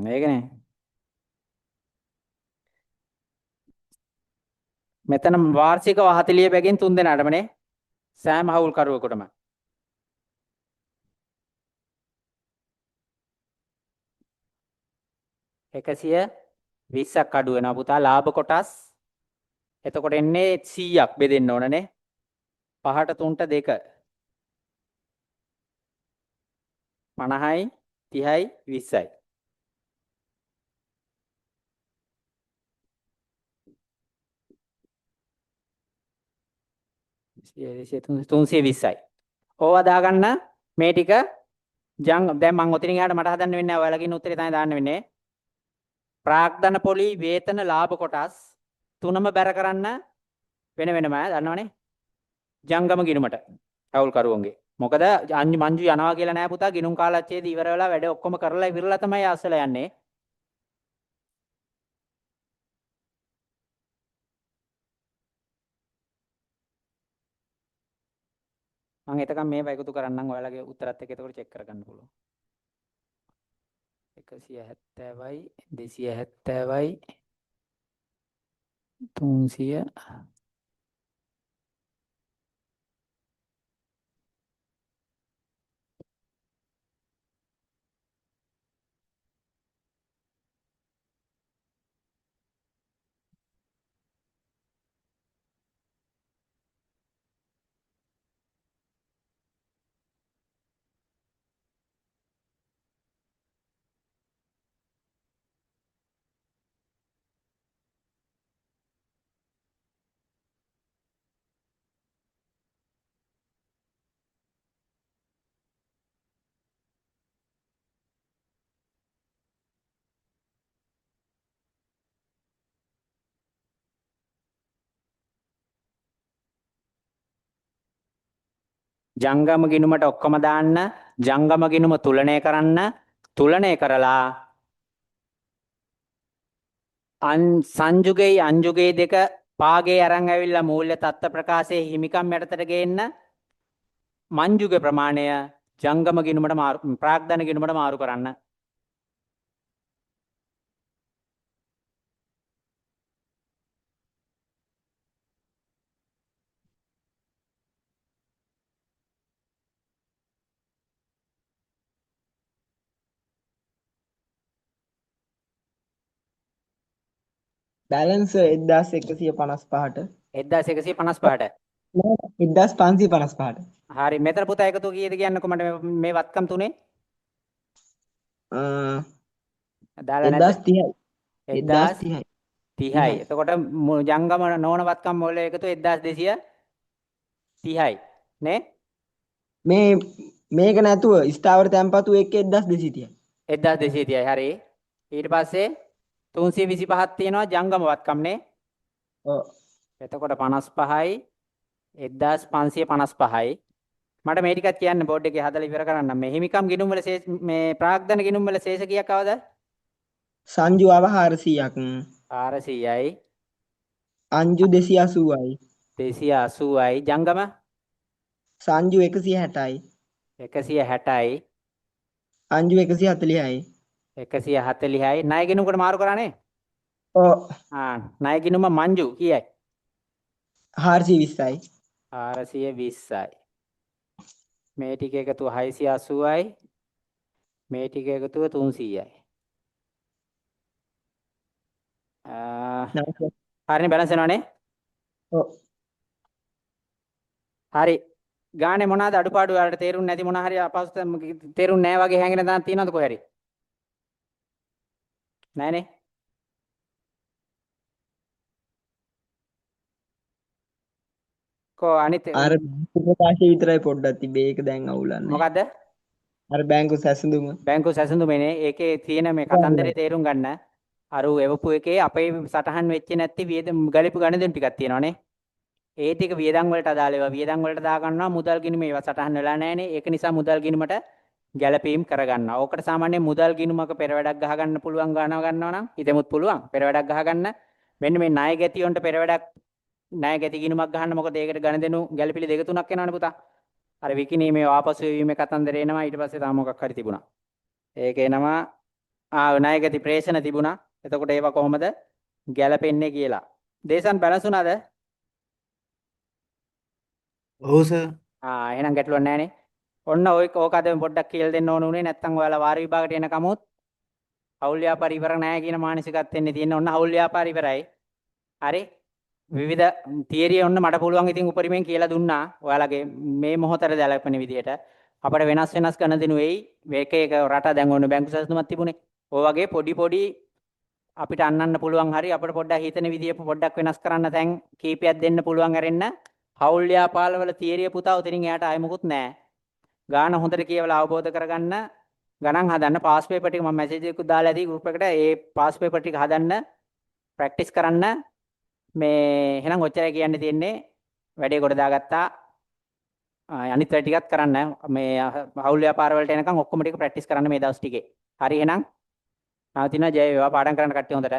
මේකනේ මෙතන වාර්ෂිකව 40 බැගින් 3 දෙනාටමනේ සෑම හවුල් කරුවෙකුටම 120ක් අඩු වෙනවා පුතා ලාභ කොටස් එතකොට එන්නේ 100ක් බෙදෙන්න ඕනනේ 5ට 3ට 2 50යි 30යි 20යි තුන්සිය 20යි ඕවා දාගන්න මේ ටික දැන් මම ඔතනින් එහාට මට හදන්න වෙන්නේ නැහැ ඔයාලගේ ඉන්න උත්තරේ තමයි දාන්න වෙන්නේ ප්‍රාග්ධන පොලි වේතන ලාභ කොටස් තුනම බැර කරන්න වෙන වෙනම දන්නවනේ ජංගම ගිණුමට අවුල් කරුවන්ගේ මොකද මංජු යනවා කියලා නෑ පුතා ගිණුම් කාලච්ඡේදී ඉවර වෙලා වැඩ ඔක්කොම කරලා ඉවරලා තමයි අසල යන්නේ මම එතකන් මේව එකතු කරන්නම් ඔයාලගේ උත්තරත් එක්ක එතකොට චෙක් කරගන්න පුළුවන් 170යි 270යි 300 ජංගම ගිණුමට ඔක්කොම දාන්න ජංගම ගිණුම තුලනය කරන්න තුලනය කරලා සංයුගයේ අංජුගයේ දෙක පාගේ අරන් ඇවිල්ලා මූල්‍ය තත්ත්ව ප්‍රකාශයේ හිමිකම් යටතට ගේන්න මංජුගේ ප්‍රමාණය ජංගම ගිණුමට මාරු ප්‍රාග්ධන ගිණුමට මාරු කරන්න බැලන්ස් 1155ට 1155ට 1555ට හරි මෙතන පුතා එකතු කීයද කියන්නකො මට මේ වත්කම් තුනේ දාලා නැද්ද 1030යි 1030යි එතකොට ජංගම නොවන වත්කම් වල එකතු 1230යි නේ මේ මේක නැතුව ස්ථාවර තැන්පතු එක්ක 1230යි 1230යි හරි ඊට පස්සේ 325ක් තියෙනවා ජංගම වත්කම් නේ ඔව් එතකොට 55යි 1555යි මට මේ ටිකක් කියන්න බෝඩ් එකේ හදලා ඉවර කරන්න මේ හිමිකම් ගිණුම් වල මේ ප්‍රාග්ධන ගිණුම් වල ශේෂ කීයක් ආවද සංජු ආව 400ක් 400යි අංජු 280යි 280යි ජංගම සංජු 160යි 160යි අංජු 140යි 140යි ණය ගිණුමකට මාරු කරානේ ඔව් ණය ගිණුම මංජු කීයයි 420යි 420යි මේ ටික එකතුව 680යි මේ ටික එකතුව 300යි හරිනේ බැලන්ස් වෙනවනේ ඔව් හරි ගානේ මොනවාද අඩුපාඩු වලට තේරුන්නේ නැති මොනවා හරි අපහසුතාව තේරුන්නේ නැහැ වගේ හැංගෙන දාන්න තියනවද කොහේ හරි නැහනේ කො අනිත් අර ප්‍රකාශය විතරයි පොඩ්ඩක් තිබේ ඒක දැන් අවුලන්නේ මොකද්ද අර බැංකු සැසඳුම. බැංකු සැසඳුමනේ ඒකේ තියෙන මේ කතන්දරේ තේරුම් ගන්න. අර එවපු එකේ අපේ සටහන් වෙච්ච නැති වියදම් ගලිපු ගණන් ටිකක් තියෙනවානේ. ඒ ටික වියදම් වලට අදාළ ඒවා වියදම් වලට දා ගන්නවා මුදල් ගිණුම ඒවා සටහන් වෙලා නැහැනේ. ඒක නිසා මුදල් ගිණුමට ගැළපීම් කරගන්නවා. ඕකට සාමාන්‍යයෙන් මුදල් ගිණුමක පෙරවැඩක් ගහ ගන්න පුළුවන් ගන්නවා නම් හිතෙමුත් පුළුවන් පෙරවැඩක් ගහ ගන්න. මෙන්න මේ ණය ගැති වලට පෙරවැඩක් ණය ගැති ගිණුමක් ගහන්න මොකද ඒකට ගණදෙනු ගැළපිලි දෙක තුනක් එනවනේ පුතා. අර විකිණීමේ වාපසු වීමේ කතන්දර එනවා ඊට පස්සේ තාම මොකක් හරි තිබුණා. ඒක එනවා ණය ගැති ප්‍රේෂණ තිබුණා. එතකොට ඒවා කොහොමද ගැළපෙන්නේ කියලා. දේශන් බැලන්ස් උනාද? ඔව් සර්. එහෙනම් ගැටලුවක් නැහැනේ. ඔන්න ඕක අද පොඩ්ඩක් කියලා දෙන්න ඕන උනේ නැත්නම් ඔයාලා වාර විභාගයට එනකමුත් හවුල් ව්‍යාපාර ඉවර නැහැ කියන මානසිකත්වෙන්නේ තියෙන ඔන්න හවුල් ව්‍යාපාර ඉවරයි. හරි. විවිධ තියරි ඔන්න මට පුළුවන් ඉතින් උපරිමයෙන් කියලා දුන්නා. ඔයාලගේ මේ මොහොතේ දැලපෙන විදියට අපිට වෙනස් කරන දිනු වෙයි. මේක එක රට දැන් ඕන බැංකු සැසඳුමක් තිබුණේ. ඔය වගේ පොඩි අපිට අන්නන්න පුළුවන් හරි අපිට පොඩ්ඩක් හිතන විදිය පොඩ්ඩක් වෙනස් කරන්න තැන් කීපයක් දෙන්න පුළුවන් ඇරෙන්න. හවුල් ව්‍යාපාර වල තියරිය පුතා උතනින් එයාට ආයෙ මොකුත් නැහැ. ගාන හොඳට කියවලා අවබෝධ කරගන්න ගණන් හදන්න පාස් පේපර් ටික මම මැසේජ් එකක් දාලා ඇති ගෲප් එකට ඒ පාස් පේපර් ටික හදන්න ප්‍රැක්ටිස් කරන්න මේ එහෙනම් ඔච්චරයි කියන්න තියෙන්නේ වැඩේ කොට දාගත්තා අනිත් වැඩ ටිකත් කරන්න මේ හවුල් ව්‍යාපාර වලට එනකන් ඔක්කොම ටික ප්‍රැක්ටිස් කරන්න මේ දවස් ටිකේ හරි එහෙනම් නවතිනවා ජය වේවා පාඩම් කරන්න කට්ටිය හොඳට